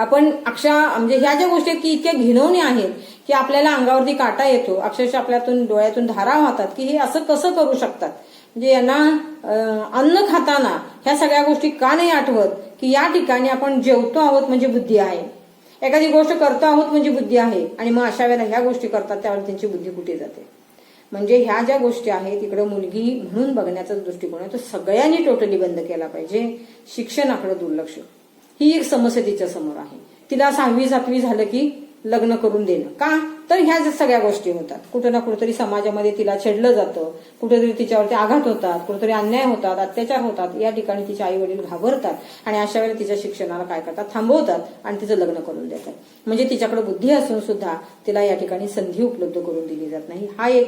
A: आपण म्हणजे ह्या ज्या गोष्टी आहेत की इतक्या घिणवण्या आहेत की आपल्याला अंगावरती काटा येतो, अक्षरशः आपल्यातून डोळ्यातून धारा वाहतात की हे असं कसं करू शकतात. म्हणजे यांना अन्न खाताना ह्या सगळ्या गोष्टी का नाही आठवत की या ठिकाणी आपण जेवतो आहोत म्हणजे बुद्धी आहे, एखादी गोष्ट करतो आहोत म्हणजे बुद्धी आहे, आणि मग अशा वेळेला ह्या गोष्टी करतात त्यावेळेला त्यांची बुद्धी कुठे जाते. म्हणजे ह्या ज्या गोष्टी आहेत इकडे मुलगी म्हणून बघण्याचा दृष्टिकोन आहे तो सगळ्यांनी टोटली बंद केला पाहिजे. शिक्षणाकडे दुर्लक्ष ही एक समस्या तिच्या समोर आहे. तिला 6वी 7वी झालं की लग्न करून देणं का, तर ह्या सगळ्या गोष्टी होतात. कुठं ना कुठेतरी समाजामध्ये तिला छेडलं जातं, कुठेतरी तिच्यावरती आघात होतात, कुठेतरी अन्याय होतात, अत्याचार होतात. या ठिकाणी तिचे आई वडील घाबरतात आणि अशा वेळेला तिच्या शिक्षणाला काय करतात, थांबवतात आणि तिचं लग्न करून देतात. म्हणजे तिच्याकडे बुद्धी असून सुद्धा तिला या ठिकाणी संधी उपलब्ध करून दिली जात नाही.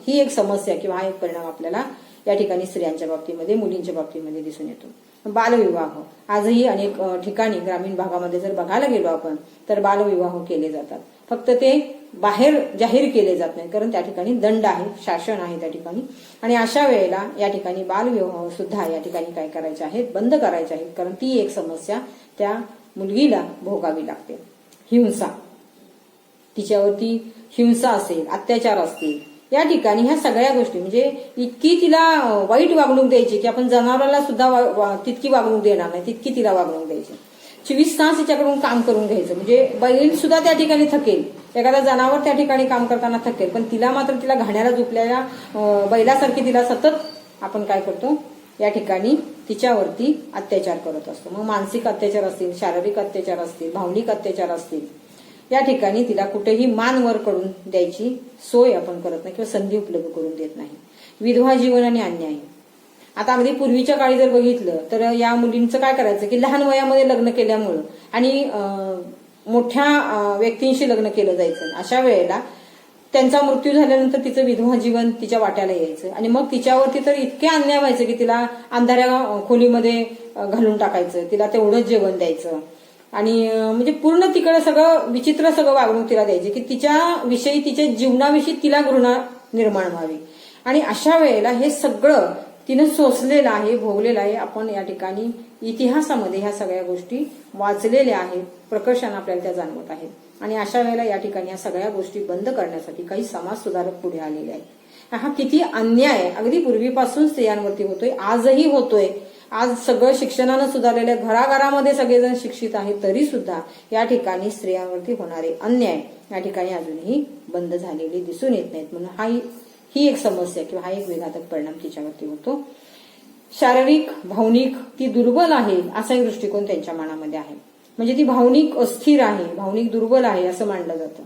A: ही एक समस्या किंवा हा एक परिणाम आपल्याला या ठिकाणी स्त्रियांच्या बाबतीमध्ये, मुलींच्या बाबतीमध्ये दिसून येतो. बालविवाह आजही अनेक ठिकाणी ग्रामीण भागामध्ये जर बघायला गेलो आपण तर बालविवाह केले जातात. फक्त ते बाहेर जाहीर केले जात नाही कारण त्या ठिकाणी दंड आहे, शासन आहे त्या ठिकाणी. आणि अशा वेळेला या ठिकाणी बालविवाह सुद्धा या ठिकाणी काय करायचे आहेत, बंद करायचे आहेत. कारण ती एक समस्या त्या मुलगीला भोगावी लागते. हिंसा, तिच्यावरती हिंसा असेल, अत्याचार असतील, या ठिकाणी ह्या सगळ्या गोष्टी म्हणजे इतकी तिला वाईट वागणूक द्यायची की आपण जनावराला सुद्धा तितकी वागणूक देणार नाही, तितकी तिला वागणूक द्यायची. 24 तास तिच्याकडून काम करून घ्यायचं. म्हणजे बैल सुद्धा त्या ठिकाणी थकेल, एखादा जनावर त्या ठिकाणी काम करताना थकेल, पण तिला मात्र तिला घाण्याला झोपलेल्या बैलासारखी तिला सतत आपण काय करतो या ठिकाणी तिच्यावरती अत्याचार करत असतो. मग मानसिक अत्याचार असतील, शारीरिक अत्याचार असतील, भावनिक अत्याचार असतील, या ठिकाणी तिला कुठेही मान वर करून द्यायची सोय आपण करत नाही किंवा संधी उपलब्ध करून देत नाही. विधवा जीवन आणि अन्याय. आता अगदी पूर्वीच्या काळी जर बघितलं तर या मुलींचं काय करायचं की लहान वयामध्ये लग्न केल्यामुळं आणि मोठ्या व्यक्तींशी लग्न केलं जायचं. अशा वेळेला त्यांचा मृत्यू झाल्यानंतर तिचं विधवा जीवन तिच्या वाट्याला यायचं आणि मग तिच्यावरती तर इतके अन्याय व्हायचे की तिला अंधाऱ्या खोलीमध्ये घालून टाकायचं, तिला तेवढंच जेवण द्यायचं आणि म्हणजे पूर्ण तिकडे सगळं विचित्र सगळं वागणूक तिला द्यायची की तिच्याविषयी, तिच्या जीवनाविषयी तिला घृणा निर्माण व्हावी. आणि अशा वेळेला हे सगळं तिनं सोसलेलं आहे, भोगलेलं आहे. आपण या ठिकाणी इतिहासामध्ये ह्या सगळ्या गोष्टी वाचलेल्या आहेत, प्रकर्षाने आपल्याला त्या जाणवत आहेत. आणि अशा वेळेला या ठिकाणी ह्या सगळ्या गोष्टी बंद करण्यासाठी काही समाज सुधारक पुढे आलेले आहेत. हा किती अन्याय अगदी पूर्वीपासून स्त्रियांवरती होतोय, आजही होतोय. आज सगळं शिक्षणानं सुधारलेलं, घराघरामध्ये सगळेजण शिक्षित आहेत, तरी सुद्धा या ठिकाणी स्त्रियांवरती होणारे अन्याय या ठिकाणी अजूनही बंद झालेले दिसून येत नाहीत. म्हणून ही एक समस्या किंवा हा एक विघातक परिणाम तिच्यावरती होतो. शारीरिक, भावनिक ती दुर्बल आहे असा एक दृष्टिकोन त्यांच्या मनामध्ये आहे. म्हणजे ती भावनिक अस्थिर आहे, भावनिक दुर्बल आहे असं मानलं जातं.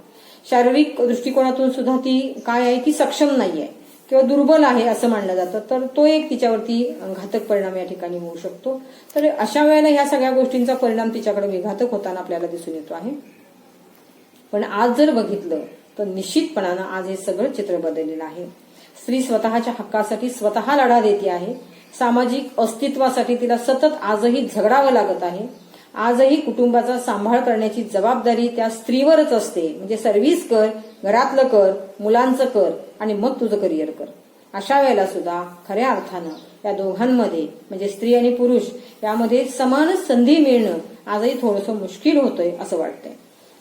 A: शारीरिक दृष्टिकोनातून सुद्धा ती काय आहे की सक्षम नाहीये किंवा दुर्बल आहे असं मानलं जातं. तर तो एक तिच्यावरती घातक परिणाम या ठिकाणी होऊ शकतो. तर अशा वेळेला ह्या सगळ्या गोष्टींचा परिणाम तिच्याकडे विघातक होताना आपल्याला दिसून येतो आहे. पण आज जर बघितलं तर निश्चितपणानं आज हे सगळं चित्र बदललेलं आहे. स्त्री स्वतःच्या हक्कासाठी स्वतः लढा देते आहे. सामाजिक अस्तित्वासाठी तिला सतत आजही झगडावं लागत आहे. आजही कुटुंबाचा सांभाळ करण्याची जबाबदारी त्या स्त्रीवरच असते. म्हणजे सर्व्हिस कर, घरातलं कर, मुलांचं कर आणि मग तुझं करिअर कर. अशा वेळेला सुद्धा खऱ्या अर्थानं या दोघांमध्ये म्हणजे स्त्री आणि पुरुष यामध्ये समानच संधी मिळणं आजही थोडंसं मुश्किल होतंय असं वाटतंय.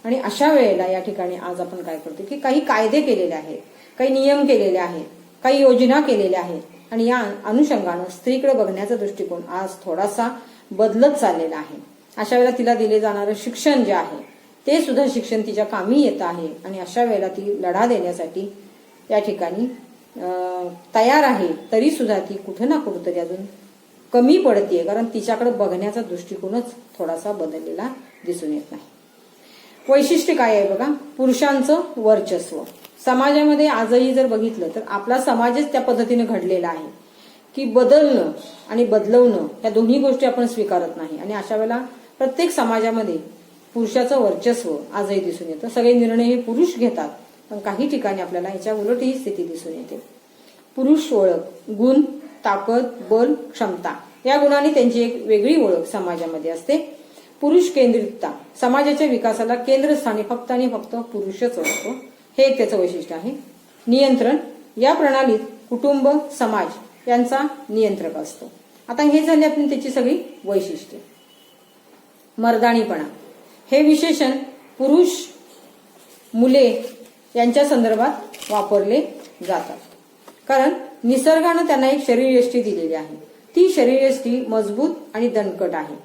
A: आणि अशा वेळेला या ठिकाणी आज आपण काय करतो की काही कायदे केलेले आहेत, काही नियम केलेले आहेत, काही योजना केलेल्या आहेत आणि या अनुषंगानं स्त्रीकडे बघण्याचा दृष्टिकोन आज थोडासा बदलत चाललेला आहे. अशा वेळेला तिला दिले जाणारं शिक्षण जे आहे ते सुद्धा शिक्षण तिच्या कामी येत आहे आणि अशा वेळेला ती लढा देण्यासाठी या ठिकाणी तयार आहे. तरी सुद्धा ती कुठं ना कुठंतरी अजून कमी पडतीये कारण तिच्याकडे बघण्याचा दृष्टिकोनच थोडासा बदललेला दिसून येत नाही. वैशिष्ट्य काय आहे बघा, पुरुषांचं वर्चस्व. समाजामध्ये आजही जर बघितलं तर आपला समाजच त्या पद्धतीने घडलेला आहे की बदलणं आणि बदलवणं या दोन्ही गोष्टी आपण स्वीकारत नाही. आणि अशा वेळेला प्रत्येक समाजामध्ये पुरुषाचं वर्चस्व आजही दिसून येतं. सगळे निर्णय हे पुरुष घेतात, पण काही ठिकाणी आपल्याला याच्या उलट ही स्थिती दिसून येते. पुरुष ओळख, गुण, ताकद, बल, क्षमता या गुणांनी त्यांची एक वेगळी ओळख समाजामध्ये असते. पुरुष केंद्रितता, समाजाच्या विकासाला केंद्रस्थानी फक्त आणि फक्त पुरुषच असतो, हे एक त्याचं वैशिष्ट्य आहे. नियंत्रण, या प्रणालीत कुटुंब, समाज यांचा नियंत्रक असतो. आता हे झाले आपण त्याची सगळी वैशिष्ट्ये. मर्दाणीपणा, हे विशेषण पुरुष, मुले यांच्या संदर्भात वापरले जातात. कारण निसर्गानं त्यांना एक शरीरयष्टी दिलेली आहे. ती शरीरयष्टी मजबूत आणि दणकट आहे.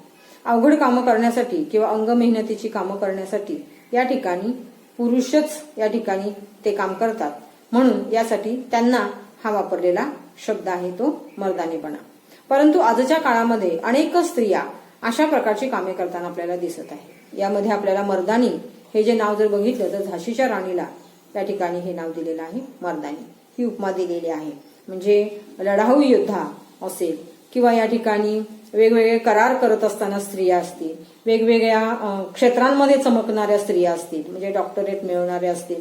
A: अवघड कामं करण्यासाठी किंवा अंग मेहनतीची कामं करण्यासाठी या ठिकाणी पुरुषच या ठिकाणी ते काम करतात. म्हणून यासाठी त्यांना हा वापरलेला शब्द आहे तो मर्दानीपणा. परंतु आजच्या काळामध्ये अनेक स्त्रिया अशा प्रकारची कामे करताना आपल्याला दिसत आहे. यामध्ये आपल्याला मर्दानी हे जे नाव जर बघितलं तर झाशीच्या राणीला त्या ठिकाणी हे नाव दिलेलं आहे मर्दानी, ही उपमा दिलेली आहे. म्हणजे लढाऊ योद्धा असेल किंवा या ठिकाणी वेगवेगळे करार करत असताना स्त्रिया असतील, वेगवेगळ्या क्षेत्रांमध्ये चमकणाऱ्या स्त्रिया असतील, म्हणजे डॉक्टरेट मिळवणाऱ्या असतील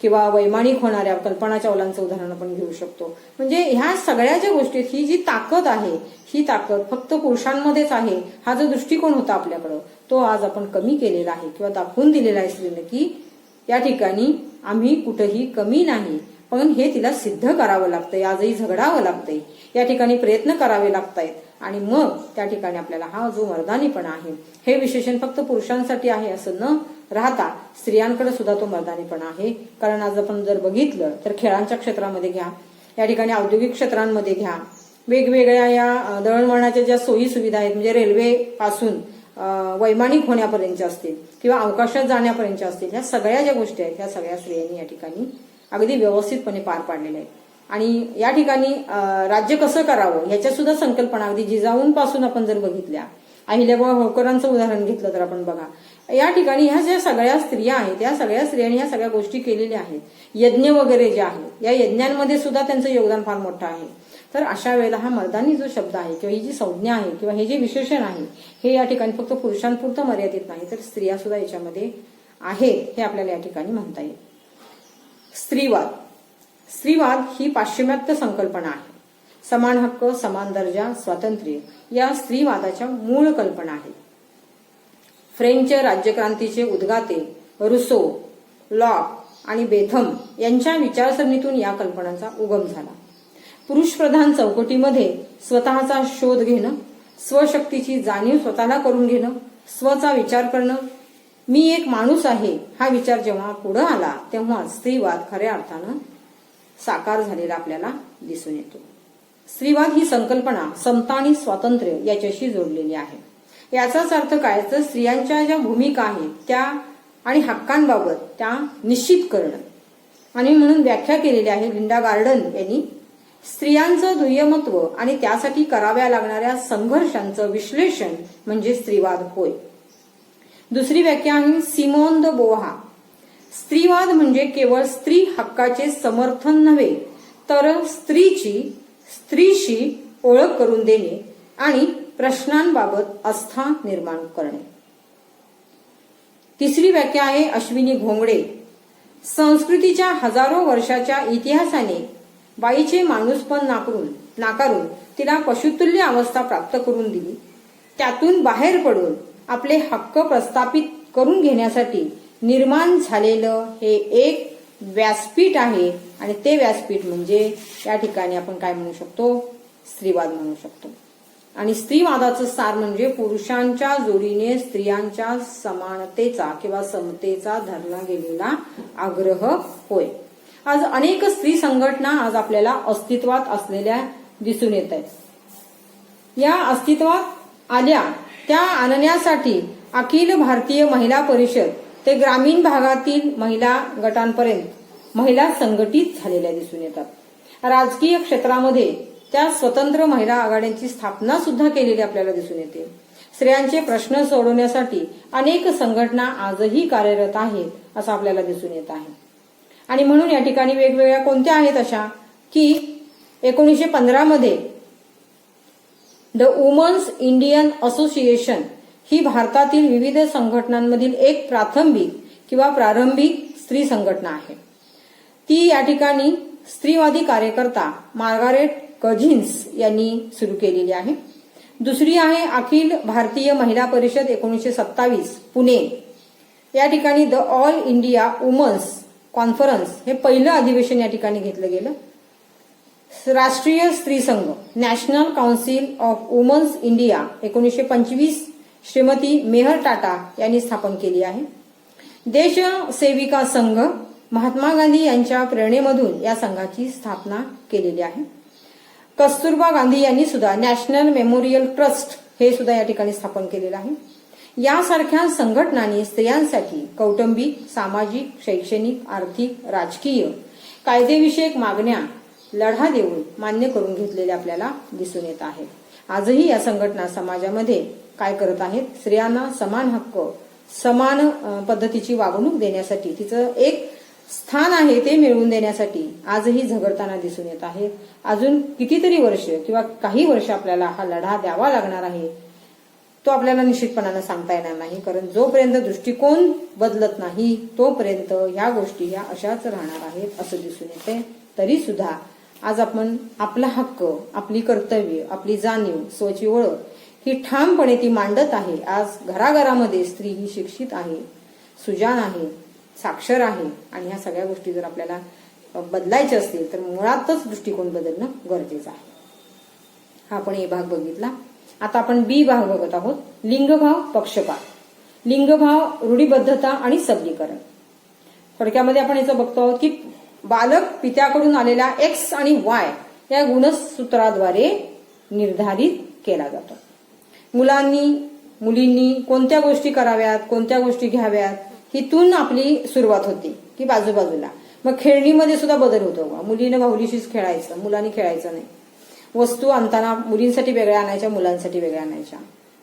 A: किंवा वैमानिक होणाऱ्या, कल्पना चावलांचं उदाहरण आपण घेऊ शकतो. म्हणजे ह्या सगळ्या ज्या गोष्टीत ही जी ताकद आहे, ही ताकद फक्त पुरुषांमध्येच आहे हा जो दृष्टिकोन होता आपल्याकडं, तो आज आपण कमी केलेला आहे किंवा दाखवून दिलेला आहे स्त्रीने की या ठिकाणी आम्ही कुठेही कमी नाही, पण हे तिला सिद्ध करावं लागतंय, आजही झगडावं लागतंय, या ठिकाणी प्रयत्न करावे लागतायत. आणि मग त्या ठिकाणी आपल्याला हा जो मर्दानीपणा आहे हे विशेषण फक्त पुरुषांसाठी आहे असं न राहता स्त्रियांकडे सुद्धा तो मर्दानीपणा आहे. कारण आज आपण जर बघितलं तर खेळांच्या क्षेत्रामध्ये घ्या, या ठिकाणी औद्योगिक क्षेत्रांमध्ये घ्या, वेगवेगळ्या या दळणवळणाच्या ज्या सोयी सुविधा आहेत, म्हणजे रेल्वे पासून वैमानिक होण्यापर्यंत असतील किंवा अवकाशात जाण्यापर्यंत असतील, ह्या सगळ्या ज्या गोष्टी आहेत ह्या सगळ्या स्त्रियांनी या ठिकाणी अगदी व्यवस्थितपणे पार पाडलेल्या आहेत. आणि या ठिकाणी राज्य कसं करावं ह्याच्या सुद्धा संकल्पना अगदी जिजाऊंपासून आपण जर बघितल्या, अहिल्याबाई होळकरांचं उदाहरण घेतलं तर आपण बघा, या ठिकाणी ह्या ज्या सगळ्या स्त्रिया आहेत या सगळ्या स्त्रियांनी ह्या सगळ्या गोष्टी केलेल्या आहेत. यज्ञ वगैरे जे आहेत या यज्ञांमध्ये सुद्धा त्यांचं योगदान फार मोठं आहे. तर अशा वेळेला हा मर्दानी जो शब्द आहे किंवा ही जी संज्ञा आहे किंवा हे जे विशेषण आहे हे या ठिकाणी फक्त पुरुषांपुरतं मर्यादित नाही, तर स्त्रिया सुद्धा याच्यामध्ये आहेत हे आपल्याला या ठिकाणी म्हणता येईल. स्त्रीवाद. स्त्रीवाद ही पाश्चिमात्य संकल्पना आहे. समान हक्क, समान दर्जा, स्वातंत्र्य या स्त्रीवादाच्या मूळ कल्पना आहेत. फ्रेंच राज्यक्रांतीचे उद्गाते रुसो, लॉक आणि बेथम यांच्या विचारसरणीतून या कल्पनांचा उगम झाला. पुरुषप्रधान चौकटीमध्ये स्वतःचा शोध घेणं, स्वशक्तीची जाणीव स्वतःला करून घेणं, स्वचा विचार करणं, मी एक माणूस आहे हा विचार जेव्हा पुढे आला तेव्हा स्त्रीवाद खऱ्या अर्थानं साकार झालेला आपल्याला दिसून येतो. स्त्रीवाद ही संकल्पना समता आणि स्वातंत्र्य याच्याशी जोडलेली आहे. याचाच अर्थ काय, तर स्त्रियांच्या ज्या भूमिका आहेत त्या आणि हक्कांबाबत त्या निश्चित करणं. आणि म्हणून व्याख्या केलेली आहे लिंडा गार्डन यांनी, स्त्रियांचं दुय्यमत्व आणि त्यासाठी कराव्या लागणाऱ्या संघर्षांचं विश्लेषण म्हणजे स्त्रीवाद होय. दुसरी व्याख्या आहे सिमोन द बोहा, स्त्रीवाद म्हणजे केवळ स्त्री हक्काचे समर्थन नव्हे तर स्त्रीशी ओळख करून देणे आणि प्रश्नांबाबत आस्था निर्माण करणे. तिसरी व्याख्या आहे अश्विनी घोंगडे, संस्कृतीच्या हजारो वर्षाच्या इतिहासाने बाईचे माणूसपण नाकारून तिला पशुतुल्य अवस्था प्राप्त करून दिली. त्यातून बाहेर पडून आपले हक्क प्रस्थापित करून घेण्यासाठी निर्माण झालेलं हे एक व्यासपीठ आहे. आणि ते व्यासपीठ म्हणजे या ठिकाणी आपण काय म्हणू शकतो, स्त्रीवाद म्हणू शकतो. आणि स्त्रीवादाचं सार म्हणजे पुरुषांच्या जोडीने स्त्रियांच्या समानतेचा किंवा समतेचा धरला गेलेला आग्रह होय. आज अनेक स्त्री संघटना आज आपल्याला अस्तित्वात असलेल्या दिसून येत आहेत. या अस्तित्वात आल्या त्या आणण्यासाठी अखिल भारतीय महिला परिषद ते ग्रामीण भागातील महिला गटांपर्यंत महिला संघटित झालेल्या दिसून येतात. राजकीय क्षेत्रामध्ये त्या स्वतंत्र महिला आघाड्यांची स्थापना सुद्धा केलेली आपल्याला दिसून येते. स्त्रियांचे प्रश्न सोडवण्यासाठी अनेक संघटना आजही कार्यरत आहेत असं आपल्याला दिसून येत आहे. आणि म्हणून या ठिकाणी वेगवेगळ्या कोणत्या आहेत अशा की 1915 मध्ये द वुमन्स इंडियन असोसिएशन ही भारतातील विविध संघटनांमधील एक प्रारंभिक स्त्री संघटना आहे. ती या ठिकाणी स्त्रीवादी कार्यकर्ता मार्गारेट कझिन्स यांनी सुरू केलेली आहे. दुसरी आहे अखिल भारतीय महिला परिषद 1927 पुणे. या ठिकाणी the all India women's conference हे पहिलं अधिवेशन या ठिकाणी घेतलं गेलं. राष्ट्रीय स्त्री संघ national council of women's India 1925 Shrimati Meher Tata यांनी स्थापन केली आहे. देश सेविका संघ महात्मा गांधी यांच्या प्रेरणेमधून या संघाची स्थापना केलेली आहे. कस्तुरबा गांधी यांनी सुद्धा नॅशनल मेमोरियल ट्रस्ट हे सुद्धा या ठिकाणी स्थापन केलेलं आहे. यासारख्या संघटनांनी स्त्रियांसाठी कौटुंबिक, सामाजिक, शैक्षणिक, आर्थिक, राजकीय, कायदेविषयक मागण्या लढा देऊन मान्य करून घेतलेले आपल्याला दिसून येत आहे. आजही या संघटना समाजामध्ये काय करत आहेत? स्त्रियांना समान हक्क, समान पद्धतीची वागणूक देण्यासाठी, तिचं एक स्थान आहे ते मिळवून देण्यासाठी आजही झगडताना दिसून येत आहे. अजून कितीतरी वर्ष किंवा काही वर्ष आपल्याला हा लढा द्यावा लागणार आहे, तो आपल्याला निश्चितपणानं सांगता येणार नाही. कारण जोपर्यंत दृष्टिकोन बदलत नाही तोपर्यंत ह्या गोष्टी ह्या अशाच राहणार आहेत असं दिसून येते. तरी सुद्धा आज आपण आपला हक्क, आपली कर्तव्य, आपली जाणीव, स्वची ओळख ही ठामपणे ती मांडत आहे. आज घराघरामध्ये स्त्री ही शिक्षित आहे, सुजाण आहे, साक्षर आहे. आणि ह्या सगळ्या गोष्टी जर आपल्याला बदलायच्या असतील तर मुळातच दृष्टिकोन बदलणं गरजेचं आहे. हा आपण ए भाग बघितला. आता आपण बी भाग बघत आहोत. लिंगभाव पक्षपात, लिंगभाव रूढीबद्धता आणि सबलीकरण. थोडक्यामध्ये आपण याचं बघतो आहोत की बालक पित्याकडून आलेल्या एक्स आणि वाय या गुणसूत्राद्वारे निर्धारित केला जातो. मुलींनी कोणत्या गोष्टी कराव्यात, कोणत्या गोष्टी घ्याव्यात, हिथून आपली सुरुवात होती की बाजूबाजूला. मग खेळणीमध्ये सुद्धा बदल होतो. मुलीनं बाहुलीशीच खेळायचं, मुलांनी खेळायचं नाही. वस्तू आणताना मुलींसाठी वेगळ्या आणायच्या, मुलांसाठी वेगळ्या आणायच्या.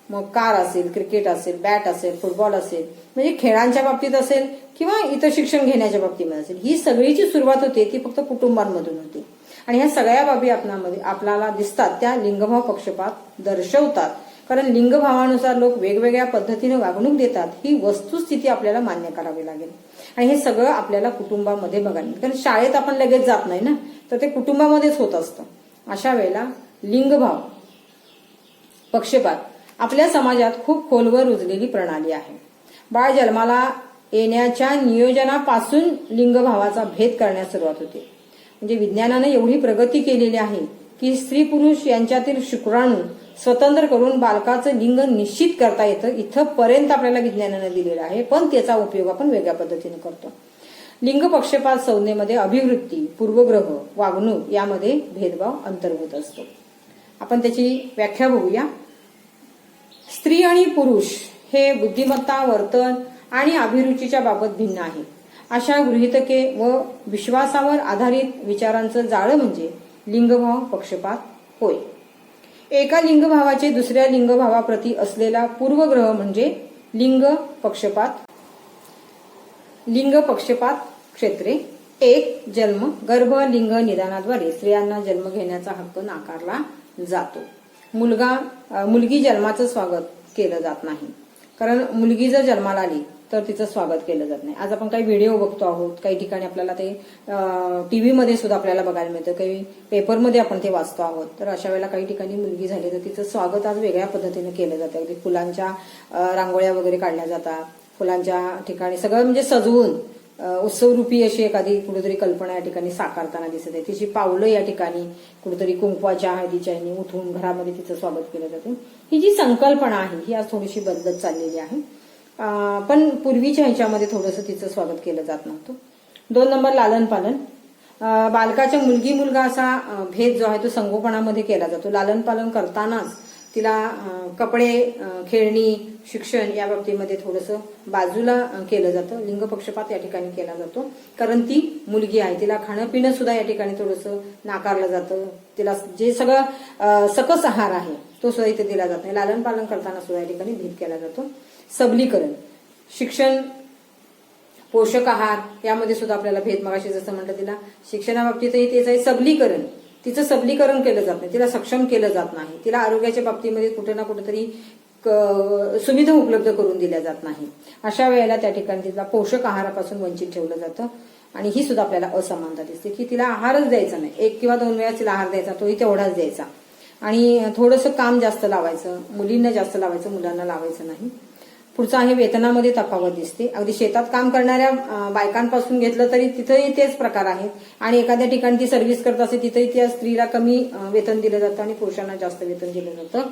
A: मग कार असेल, क्रिकेट असेल, बॅट असेल, फुटबॉल असेल, म्हणजे खेळांच्या बाबतीत असेल किंवा इतर शिक्षण घेण्याच्या बाबतीमध्ये असेल, ही सगळीची सुरुवात होते ती फक्त कुटुंबांमधून होती. आणि ह्या सगळ्या बाबी आपल्याला दिसतात त्या लिंगभाव पक्षपात दर्शवतात. कारण लिंगभावानुसार लोक वेगवेगळ्या पद्धतीने वागणूक देतात ही वस्तुस्थिती आपल्याला मान्य करावी लागेल. आणि हे सगळं आपल्याला कुटुंबामध्ये बघायला, कारण शाळेत आपण लगेच जात नाही ना, तर ते कुटुंबामध्येच होत असतं. अशा वेळेला लिंगभाव पक्षपात आपल्या समाजात खूप खोलवर रुजलेली प्रणाली आहे. बाळ जन्माला येण्याच्या नियोजनापासून लिंगभावाचा भेद करण्यास सुरुवात होते. म्हणजे विज्ञानाने एवढी प्रगती केलेली आहे की स्त्री पुरुष यांच्यातील शुक्राणू स्वतंत्र करून बालकाचं लिंग निश्चित करता येतं. इथंपर्यंत आपल्याला विज्ञानाने दिलेलं आहे, पण त्याचा उपयोग आपण वेगळ्या पद्धतीने करतो. लिंग पक्षपात संज्ञेमध्ये अभिवृत्ती, पूर्वग्रह, वागणूक यामध्ये भेदभाव अंतर्भूत असतो. आपण त्याची व्याख्या बघूया. स्त्री आणि पुरुष हे बुद्धिमत्ता, वर्तन आणि अभिरुचीच्या बाबत भिन्न आहे. अशा गृहीतके व विश्वासावर आधारित विचारांचं जाळं म्हणजे लिंगभाव पक्षपात होय. एका लिंगभावाचे दुसऱ्या लिंगभावाप्रती असलेला पूर्वग्रह म्हणजे लिंग पक्षपात क्षेत्रे. एक, जन्म गर्भ लिंग निदानाद्वारे स्त्रियांना जन्म घेण्याचा हक्क नाकारला जातो. मुलगी जन्माचं स्वागत केलं जात नाही. कारण मुलगी जर जन्माला आली तर तिचं स्वागत केलं जात नाही. आज आपण काही व्हिडिओ बघतो आहोत, काही ठिकाणी आपल्याला ते टीव्हीमध्ये सुद्धा आपल्याला बघायला मिळतं, काही पेपरमध्ये आपण ते वाचतो आहोत. तर अशा वेळेला काही ठिकाणी मुलगी झाली तर तिचं स्वागत आज वेगळ्या पद्धतीने केलं जातं. अगदी फुलांच्या रांगोळ्या वगैरे काढल्या जातात, फुलांच्या ठिकाणी सगळं म्हणजे सजवून उत्सवरूपी अशी एखादी कुठेतरी कल्पना या ठिकाणी साकारताना दिसत आहे. तिची पावलं या ठिकाणी कुठेतरी कुंकवाच्या हळदीच्या उठून घरामध्ये तिचं स्वागत केलं जातं. ही जी संकल्पना आहे ही आज थोडीशी बदलत चाललेली आहे. पण पूर्वीच्या ह्याच्यामध्ये थोडंसं तिचं स्वागत केलं जात नव्हतं. 2 नंबर, लालन पालन. बालकाच्या मुलगी मुलगा असा भेद जो आहे तो संगोपनामध्ये केला जातो. लालन पालन करतानाच तिला कपडे, खेळणी, शिक्षण या बाबतीमध्ये थोडंसं बाजूला केलं जातं. लिंग पक्षपात या ठिकाणी केला जातो. कारण ती मुलगी आहे, तिला खाणं पिणं सुद्धा या ठिकाणी थोडंसं नाकारलं जातं. तिला जे सगळं सकस आहार आहे तो सुद्धा इथे दिला जात नाही. लालन पालन करताना सुद्धा या ठिकाणी भेद केला जातो. सबलीकरण, शिक्षण, पोषक आहार यामध्ये सुद्धा आपल्याला भेद, मगाशी जसं म्हटलं तिला शिक्षणाबाबतीतही तेच आहे. सबलीकरण, तिचं सबलीकरण केलं जात नाही, तिला सक्षम केलं जात नाही. तिला आरोग्याच्या बाबतीमध्ये कुठे ना कुठेतरी सुविधा उपलब्ध करून दिल्या जात नाही. अशा वेळेला त्या ठिकाणी तिला पोषक आहारापासून वंचित ठेवलं जातं. आणि ही सुद्धा आपल्याला असमानता दिसते की तिला आहारच द्यायचा नाही, 1 किंवा 2 वेळा तिला आहार द्यायचा, तोही तेवढाच द्यायचा. आणि थोडंसं काम जास्त लावायचं, मुलींना जास्त लावायचं, मुलांना लावायचं नाही. पुढचं आहे वेतनामध्ये तफावत दिसते. अगदी शेतात काम करणाऱ्या बायकांपासून घेतलं तरी तिथंही तेच प्रकार आहेत. आणि एखाद्या ठिकाणी ती सर्व्हिस करत असते तिथंही त्या स्त्रीला कमी वेतन दिलं जातं आणि पुरुषांना जास्त वेतन दिलं जातं.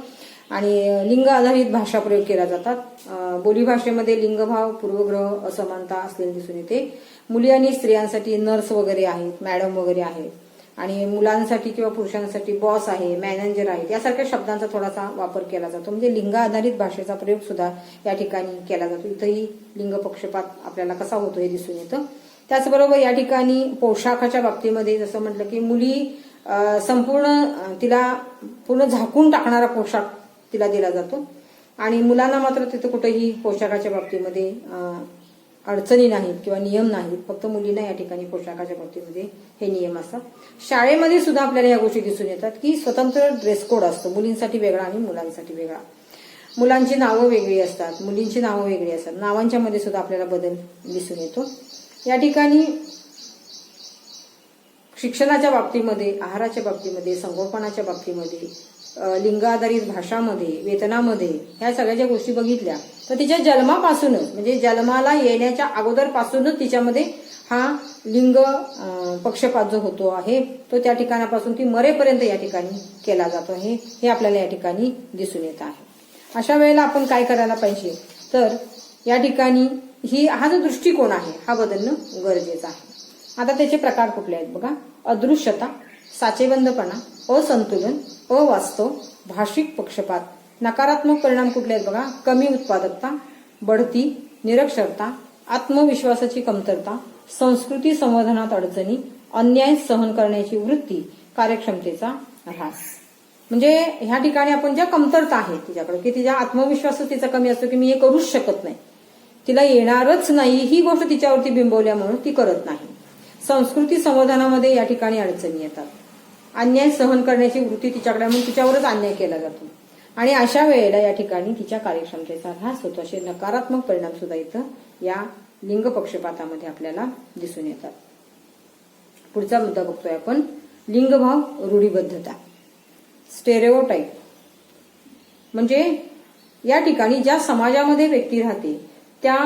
A: आणि लिंग आधारित भाषा प्रयोग केला जातात। बोलीभाषेमध्ये लिंगभाव, पूर्वग्रह, असमानता असलेले दिसून येते। मुली आणि स्त्रियांसाठी नर्स वगैरे आहेत, मॅडम वगैरे आहेत, आणि मुलांसाठी किंवा पुरुषांसाठी बॉस आहे, मॅनेजर आहे, यासारख्या शब्दांचा थोडासा वापर केला जातो। म्हणजे लिंग आधारित भाषेचा प्रयोग सुद्धा या ठिकाणी केला जातो। इथंही लिंग पक्षपात आपल्याला कसा होतो हे दिसून येतं। त्याचबरोबर या ठिकाणी पोशाखाच्या बाबतीमध्ये जसं म्हटलं की मुली संपूर्ण तिला पूर्ण झाकून टाकणारा पोशाख तिला दिला जातो, आणि मुलांना मात्र तिथं कुठेही पोशाखाच्या बाबतीमध्ये अडचणी नाहीत किंवा नियम नाहीत। फक्त मुलींना या ठिकाणी पोशाखाच्या बाबतीमध्ये हे नियम असतात। शाळेमध्ये सुद्धा आपल्याला या गोष्टी दिसून येतात की स्वतंत्र ड्रेस कोड असतो, मुलींसाठी वेगळा आणि मुलांसाठी वेगळा। मुलांची नावं वेगळी असतात, मुलींची नावं वेगळी असतात। नावांच्या मध्ये सुद्धा आपल्याला बदल दिसून येतो। या ठिकाणी शिक्षणाच्या बाबतीमध्ये, आहाराच्या बाबतीमध्ये, संगोपनाच्या बाबतीमध्ये, लिंग आधारित भाषामध्ये, वेतनामध्ये ह्या सगळ्या ज्या गोष्टी बघितल्या तर तिच्या जन्मापासूनच, म्हणजे जन्माला येण्याच्या अगोदरपासूनच तिच्यामध्ये हा लिंग पक्षपात जो होतो आहे तो त्या ठिकाणापासून ती मरेपर्यंत या ठिकाणी केला जातो आहे, हे आपल्याला या ठिकाणी दिसून येत आहे। अशा वेळेला आपण काय करायला पाहिजे, तर या ठिकाणी हा जो दृष्टिकोन आहे हा बदलणं गरजेचं आहे। आता त्याचे प्रकार कुठले आहेत बघा। अदृश्यता, साचेबंदपणा, असंतुलन, अवास्तव, भाषिक पक्षपात। नकारात्मक परिणाम कुठले आहेत बघा। कमी उत्पादकता, बढती, निरक्षरता, आत्मविश्वासाची कमतरता, संस्कृती संवर्धनात अडचणी, अन्याय सहन करण्याची वृत्ती, कार्यक्षमतेचा ऱ्हास। म्हणजे ह्या ठिकाणी आपण ज्या कमतरता आहेत तिच्याकडे, की तिचा आत्मविश्वास तिचा कमी असतो की मी हे करूच शकत नाही, तिला येणारच नाही ही गोष्ट तिच्यावरती बिंबवल्यामुळे ती करत नाही। संस्कृती संवर्धनामध्ये या ठिकाणी अडचणी येतात। अन्याय सहन करण्याची वृत्ती तिच्याकडे, म्हणून तिच्यावरच अन्याय केला जातो, आणि अशा वेळेला या ठिकाणी तिच्या कार्यक्षमतेचा ऱ्हास होतो। असे नकारात्मक परिणाम सुद्धा इथं या लिंग पक्षपातामध्ये आपल्याला दिसून येतात। पुढचा मुद्दा बघतोय आपण, लिंगभाव रूढीबद्धता, स्टेरिओटाइप। म्हणजे या ठिकाणी ज्या समाजामध्ये व्यक्ती राहते त्या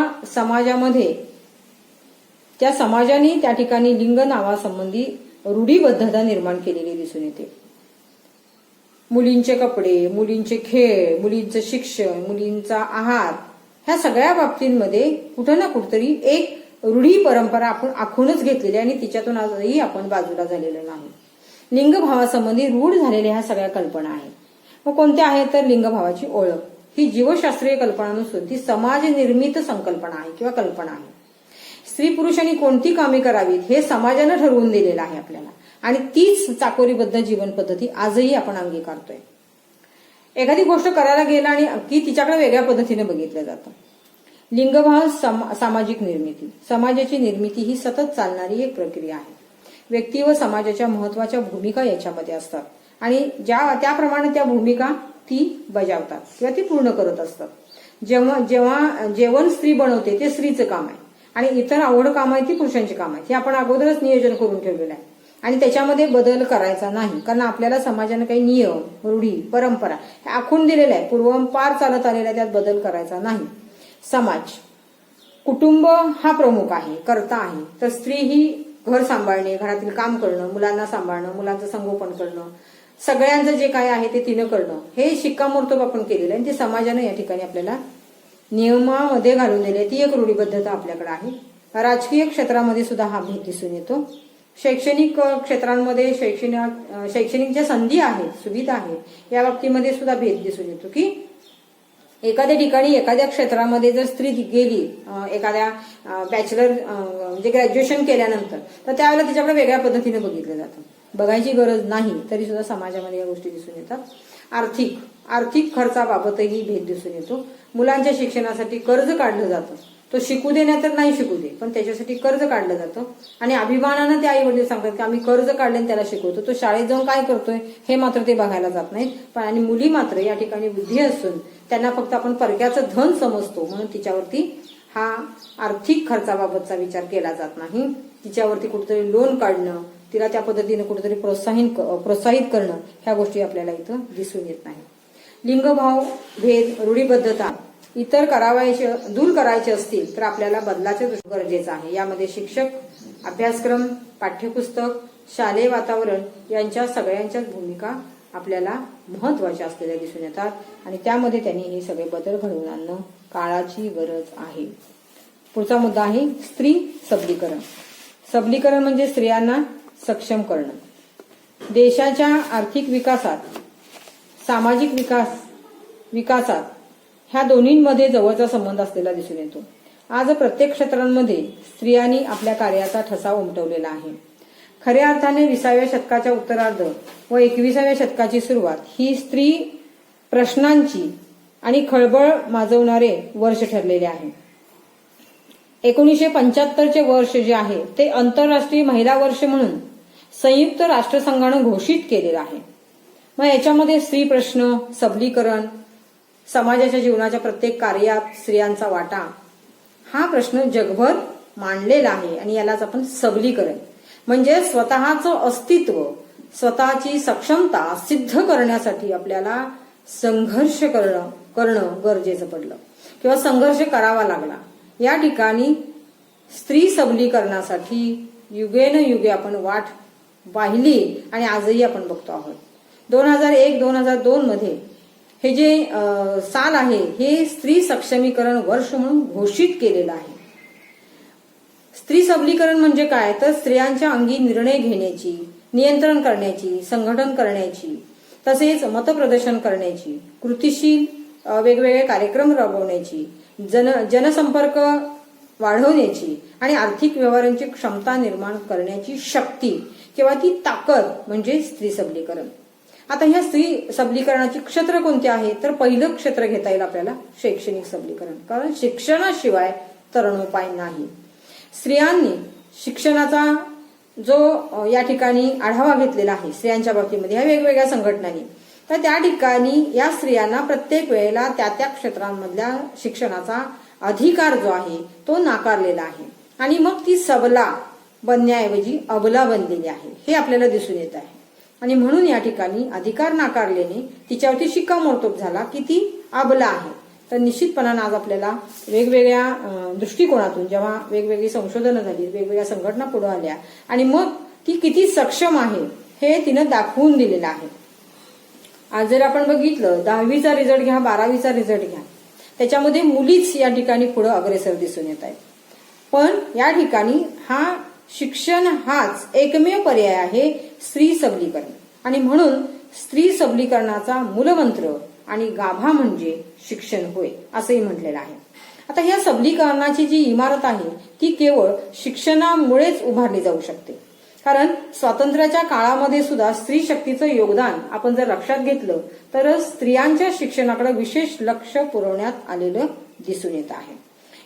A: समाजाने त्या ठिकाणी लिंग नावासंबंधी रूढीबद्धता निर्माण केलेली दिसून येते। मुलींचे कपडे, मुलींचे खेळ, मुलींचं शिक्षण, मुलींचा आहार, ह्या सगळ्या बाबतींमध्ये कुठं ना कुठतरी एक रूढी परंपरा आपण आखूनच घेतलेली आणि तिच्यातून आजही आपण बाजूला झालेलो नाही। लिंगभावासंबंधी रूढ झालेल्या ह्या सगळ्या कल्पना आहेत। मग कोणत्या आहेत, तर लिंगभावाची ओळख ही जीवशास्त्रीय कल्पना नसून ती समाज निर्मित संकल्पना आहे किंवा कल्पना आहे। स्त्री पुरुषांनी कोणती कामे करावीत हे समाजानं ठरवून दिलेलं आहे आपल्याला, आणि तीच चाकोरीबद्ध जीवन पद्धती आजही आपण अंगीकारतोय। एखादी गोष्ट करायला गेला आणि की तिच्याकडे वेगळ्या पद्धतीने बघितलं जातं। लिंगभाव सामाजिक निर्मिती, समाजाची निर्मिती ही सतत चालणारी एक प्रक्रिया आहे। व्यक्ती व समाजाच्या महत्वाच्या भूमिका याच्यामध्ये असतात, आणि त्याप्रमाणे त्या भूमिका ती बजावतात किंवा ती पूर्ण करत असतात। जेव्हा जेवण स्त्री बनवते ते स्त्रीचं काम आहे, आणि इतर आवड काम आहे ती पुरुषांची काम आहे। हे आपण अगोदरच नियोजन करून ठेवलेलं आहे, आणि त्याच्यामध्ये बदल करायचा नाही, कारण आपल्याला समाजाने काही नियम, रूढी, परंपरा हे आखून दिलेलं आहे, पूर्वंपार चालत आलेला आहे, त्यात बदल करायचा नाही। समाज, कुटुंब हा प्रमुख आहे, कर्ता आहे, तर स्त्री ही घर सांभाळणे, घरातील काम करणं, मुलांना सांभाळणं, मुलांचं संगोपन करणं, सगळ्यांचं जे काय आहे ते तिनं करणं, हे शिक्कामोर्तब आपण केलेलं आहे, आणि ते समाजाने या ठिकाणी आपल्याला नियमामध्ये घालून दिले। ती एक रूढीबद्धता आपल्याकडे आहे। राजकीय क्षेत्रामध्ये सुद्धा हा भेद दिसून येतो। शैक्षणिक क्षेत्रांमध्ये शैक्षणिक ज्या संधी आहेत, सुविधा आहेत, या बाबतीमध्ये सुद्धा भेद दिसून येतो की एखाद्या ठिकाणी एखाद्या क्षेत्रामध्ये जर स्त्री गेली एखाद्या बॅचलर म्हणजे ग्रॅज्युएशन केल्यानंतर, तर त्यावेळेला तिच्याकडे वेगळ्या पद्धतीने बघितलं जातं। बघायची गरज नाही तरी सुद्धा समाजामध्ये या गोष्टी दिसून येतात। आर्थिक खर्चाबाबतही भेद दिसून येतो। मुलांच्या शिक्षणासाठी कर्ज काढलं जातं, तो शिकू दे नाही तर नाही शिकू दे, पण त्याच्यासाठी कर्ज काढलं जातं, आणि अभिमानानं ते आई वडील सांगतात की आम्ही कर्ज काढले त्याला शिकवतो, तो शाळेत जाऊन काय करतोय हे मात्र ते बघायला जात नाहीत। पण आणि मुली मात्र या ठिकाणी बुद्धी असून त्यांना फक्त आपण परक्याचं धन समजतो, म्हणून तिच्यावरती हा आर्थिक खर्चाबाबतचा विचार केला जात नाही। तिच्यावरती कुठेतरी लोन काढणं, तिला त्या पद्धतीने कुठेतरी प्रोत्साहित करणं, ह्या गोष्टी आपल्याला इथं दिसून येत नाही। लिंगभाव, भेद, रूढीबद्धता इतर दूर करायचे असतील तर आपल्याला बदलाचे गरजेचं आहे। यामध्ये शिक्षक, अभ्यासक्रम, पाठ्यपुस्तक, शालेय वातावरण यांच्या सगळ्यांच्याच भूमिका आपल्याला महत्वाच्या असलेल्या दिसून येतात आणि त्यामध्ये त्यांनी हे सगळे बदल घडवून आणणं काळाची गरज आहे. पुढचा मुद्दा आहे स्त्री सबलीकरण. सबलीकरण म्हणजे स्त्रियांना सक्षम करणं. देशाच्या आर्थिक विकासात, सामाजिक विकासात ह्या दोन्हींमध्ये जवळचा संबंध असलेला दिसून येतो. आज प्रत्येक क्षेत्रांमध्ये स्त्रियांनी आपल्या कार्याचा ठसा उमटवलेला आहे. खऱ्या अर्थाने 20व्या शतकाच्या उत्तरार्ध व 21व्या शतकाची सुरुवात ही स्त्री प्रश्नांची आणि खळबळ माजवणारे वर्ष ठरलेले आहे. 1975चे वर्ष जे आहे ते आंतरराष्ट्रीय महिला वर्ष म्हणून संयुक्त राष्ट्रसंघानं घोषित केलेलं आहे. मग याच्यामध्ये स्त्री प्रश्न, सबलीकरण, समाजाच्या जीवनाच्या प्रत्येक कार्यात स्त्रियांचा वाटा हा प्रश्न जगभर मांडलेला आहे आणि यालाच आपण सबलीकरण म्हणजे स्वतःचं अस्तित्व, स्वतःची सक्षमता सिद्ध करण्यासाठी आपल्याला संघर्ष करणं गरजेचं पडलं किंवा संघर्ष करावा लागला. या ठिकाणी स्त्री सबलीकरणासाठी युगेनयुगे आपण वाट पाहिली आणि आजही आपण बघतो आहोत. 2001-2002 मध्ये हे जे साल आहे हे स्त्री सक्षमीकरण वर्ष म्हणून घोषित केलेलं आहे. स्त्री सबलीकरण म्हणजे काय तर स्त्रियांच्या अंगी निर्णय घेण्याची, नियंत्रण करण्याची, संघटन करण्याची, तसेच मतप्रदर्शन करण्याची, कृतीशील वेगवेगळे कार्यक्रम राबवण्याची, जनसंपर्क वाढवण्याची आणि आर्थिक व्यवहारांची क्षमता निर्माण करण्याची शक्ती किंवा ती ताकद म्हणजे स्त्री सबलीकरण. आता ह्या स्त्री सबलीकरणाची क्षेत्र कोणते आहे तर पहिलं क्षेत्र घेता येईल आपल्याला शैक्षणिक सबलीकरण. कारण शिक्षणाशिवाय तरणोपाय नाही. स्त्रियांनी शिक्षणाचा जो या ठिकाणी आढावा घेतलेला आहे स्त्रियांच्या बाबतीमध्ये ह्या वेगवेगळ्या संघटनांनी, तर त्या ठिकाणी या स्त्रियांना प्रत्येक वेळेला त्या क्षेत्रांमधल्या शिक्षणाचा अधिकार जो आहे तो नाकारलेला आहे आणि मग ती सबला बनण्याऐवजी अबला बनलेली आहे हे आपल्याला दिसून येत आहे. आणि म्हणून या ठिकाणी अधिकार नाकारल्याने तिच्यावरती शिक्कामोर्तब झाला की ती अबला आहे. तर निश्चितपणानं आज आपल्याला वेगवेगळ्या दृष्टिकोनातून जेव्हा वेगवेगळी संशोधनं झाली, वेगवेगळ्या संघटना पुढे आल्या आणि मग ती किती सक्षम आहे हे तिनं दाखवून दिलेलं आहे. आज जर आपण बघितलं 10वीचा रिझल्ट घ्या, 12वीचा रिझल्ट घ्या, त्याच्यामध्ये मुलीच या ठिकाणी पुढे अग्रेसर दिसून येत आहेत. पण या ठिकाणी शिक्षण हाच एकमेव पर्याय आहे स्त्री सबलीकरण आणि म्हणून स्त्री सबलीकरणाचा मूलमंत्र आणि गाभा म्हणजे शिक्षण होय असंही म्हटलेलं आहे. आता या सबलीकरणाची जी इमारत आहे ती केवळ शिक्षणामुळेच उभारली जाऊ शकते. कारण स्वातंत्र्याच्या काळामध्ये सुद्धा स्त्री शक्तीचं योगदान आपण जर लक्षात घेतलं तर स्त्रियांच्या शिक्षणाकडे विशेष लक्ष पुरवण्यात आलेलं दिसून येत आहे.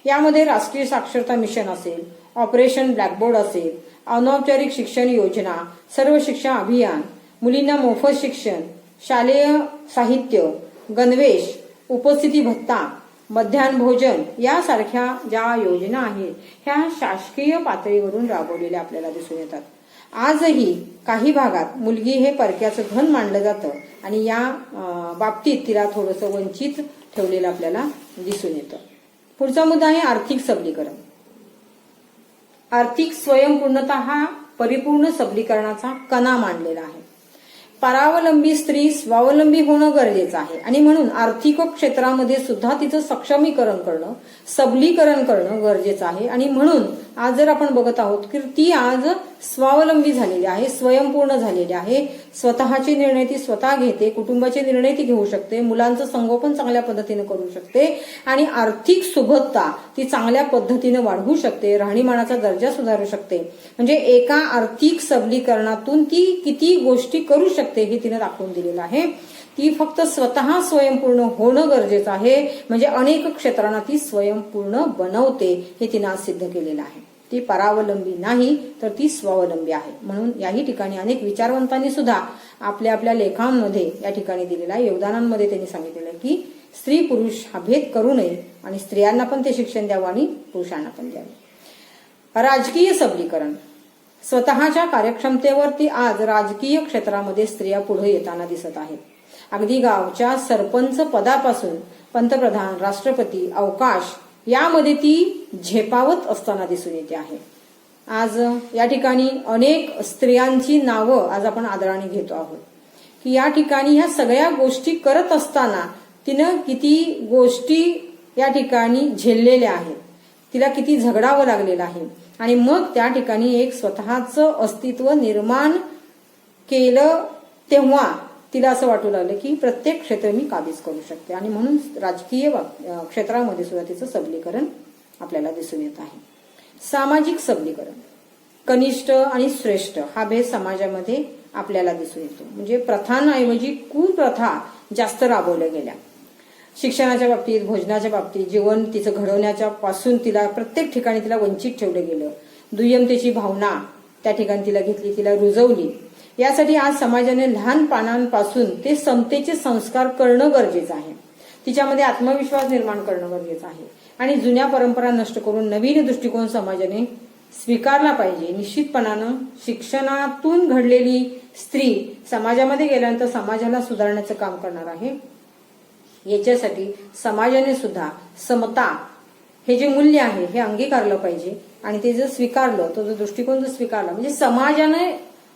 A: यामध्ये राष्ट्रीय साक्षरता मिशन असेल, ऑपरेशन ब्लॅकबोर्ड असेल, अनौपचारिक शिक्षण योजना, सर्व शिक्षा अभियान, मुलींना मोफत शिक्षण, शालेय साहित्य, गणवेश, उपस्थिती भत्ता, मध्यान्ह भोजन यासारख्या ज्या योजना आहेत ह्या शासकीय पातळीवरून राबवलेल्या आपल्याला दिसून येतात. आजही काही भागात मुलगी हे परक्याचं धन मानलं जातं आणि या बाबतीत तिला थोडंसं वंचित ठेवलेलं आपल्याला दिसून येतं. पुढचा मुद्दा आहे आर्थिक सबलीकरण. आर्थिक स्वयंपूर्णता हा परिपूर्ण सबलीकरणाचा कणा मानलेला आहे. परावलंबी स्त्री स्वावलंबी होणं गरजेचं आहे आणि म्हणून आर्थिक क्षेत्रामध्ये सुद्धा तिचं सक्षमीकरण करणं, सबलीकरण करणं गरजेचं आहे. आणि म्हणून आज जर आपण बघत आहोत की ती आज स्वावलंबी झालेली आहे, स्वयंपूर्ण झालेली आहे. स्वतःचे निर्णय ती स्वतः घेते, कुटुंबाचे निर्णय ती घेऊ शकते, मुलांचं संगोपन चांगल्या पद्धतीने करू शकते आणि आर्थिक सुबत्ता ती चांगल्या पद्धतीने वाढवू शकते, राहणीमानाचा दर्जा सुधारू शकते. म्हणजे एका आर्थिक सबलीकरणातून ती किती गोष्टी करू शकते हे तिने दाखवून दिलेलं आहे. ती फक्त स्वतः स्वयंपूर्ण होणं गरजेचं आहे. म्हणजे अनेक क्षेत्रांना ती स्वयंपूर्ण बनवते हे तिने आज सिद्ध केलेलं आहे. ती परावलंबी नाही तर ती स्वावलंबी आहे. म्हणून याही ठिकाणी अनेक विचारवंतांनी सुद्धा आपल्या आपल्या लेखांमध्ये या ठिकाणी दिलेल्या योगदानांमध्ये त्यांनी सांगितलेलं की स्त्री पुरुष हा भेद करू नये आणि स्त्रियांना पण ते शिक्षण द्यावं आणि पुरुषांना पण द्यावे. राजकीय सबलीकरण. स्वतःच्या कार्यक्षमतेवरती आज राजकीय क्षेत्रामध्ये स्त्रिया पुढे येताना दिसत आहेत. अगदी गावच्या सरपंच पदापासून पंतप्रधान, राष्ट्रपती, अवकाश यामध्ये ती झेपावत असताना दिसून येते आहे. आज या ठिकाणी अनेक स्त्रियांची नावं आज आपण आदराने घेतो आहोत की या ठिकाणी ह्या सगळ्या गोष्टी करत असताना तिनं किती गोष्टी या ठिकाणी झेललेल्या आहेत, तिला किती झगडावं लागलेलं आहे आणि मग त्या ठिकाणी एक स्वतःचं अस्तित्व निर्माण केलं. तेव्हा तिला असं वाटू लागलं की प्रत्येक क्षेत्र मी काबीज करू शकते आणि म्हणून राजकीय क्षेत्रामध्ये सुद्धा तिचं सबलीकरण आपल्याला दिसून येत आहे. सामाजिक सबलीकरण, कनिष्ठ आणि श्रेष्ठ हा भेद समाजामध्ये आपल्याला दिसून येतो. म्हणजे प्रथांऐवजी कुप्रथा जास्त राबवल्या गेल्या. शिक्षणाच्या बाबतीत, भोजनाच्या बाबतीत, जीवन तिचं घडवण्याच्या पासून तिला प्रत्येक ठिकाणी तिला वंचित ठेवलं गेलं. दुय्यमतेची भावना त्या ठिकाणी तिला घेतली, तिला रुजवली. यासाठी आज समाजाने लहानपणापासून ते समतेचे संस्कार करणं गरजेचं आहे. तिच्यामध्ये आत्मविश्वास निर्माण करणं गरजेचं आहे आणि जुन्या परंपरा नष्ट करून नवीन दृष्टिकोन समाजाने स्वीकारला पाहिजे. निश्चितपणानं शिक्षणातून घडलेली स्त्री समाजामध्ये गेल्यानंतर समाजाला सुधारण्याचं काम करणार आहे. याच्यासाठी समाजाने सुद्धा समता हे जे मूल्य आहे हे अंगीकारलं पाहिजे आणि ते जर स्वीकारलं, तो जो दृष्टिकोन जर स्वीकारला, म्हणजे समाजाने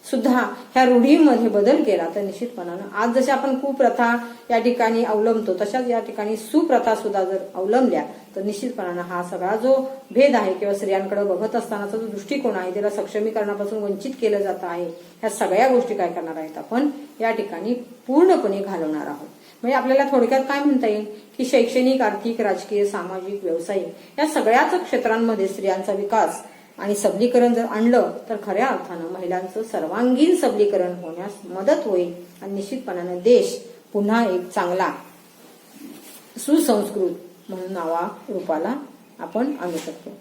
A: सुद्धा ह्या रूढीमध्ये बदल केला तर निश्चितपणानं आज जशा आपण कुप्रथा या ठिकाणी अवलंबतो तशाच या ठिकाणी सुप्रथा सुद्धा जर अवलंबल्या तर निश्चितपणानं हा सगळा जो भेद आहे किंवा स्त्रियांकडे बघत असतानाचा जो दृष्टिकोन आहे त्याला सक्षमीकरणापासून वंचित केलं जात आहे, ह्या सगळ्या गोष्टी काय करणार आहेत आपण या ठिकाणी पूर्णपणे घालवणार आहोत. म्हणजे आपल्याला थोडक्यात काय म्हणता येईल की शैक्षणिक, आर्थिक, राजकीय, सामाजिक, व्यावसायिक या सगळ्याच क्षेत्रांमध्ये स्त्रियांचा विकास आणि सबलीकरण जर आणलं तर खऱ्या अर्थानं महिलांचं सर्वांगीण सबलीकरण होण्यास मदत होईल आणि निश्चितपणानं देश पुन्हा एक चांगला सुसंस्कृत म्हणून नावा रूपाला आपण आणू शकतो.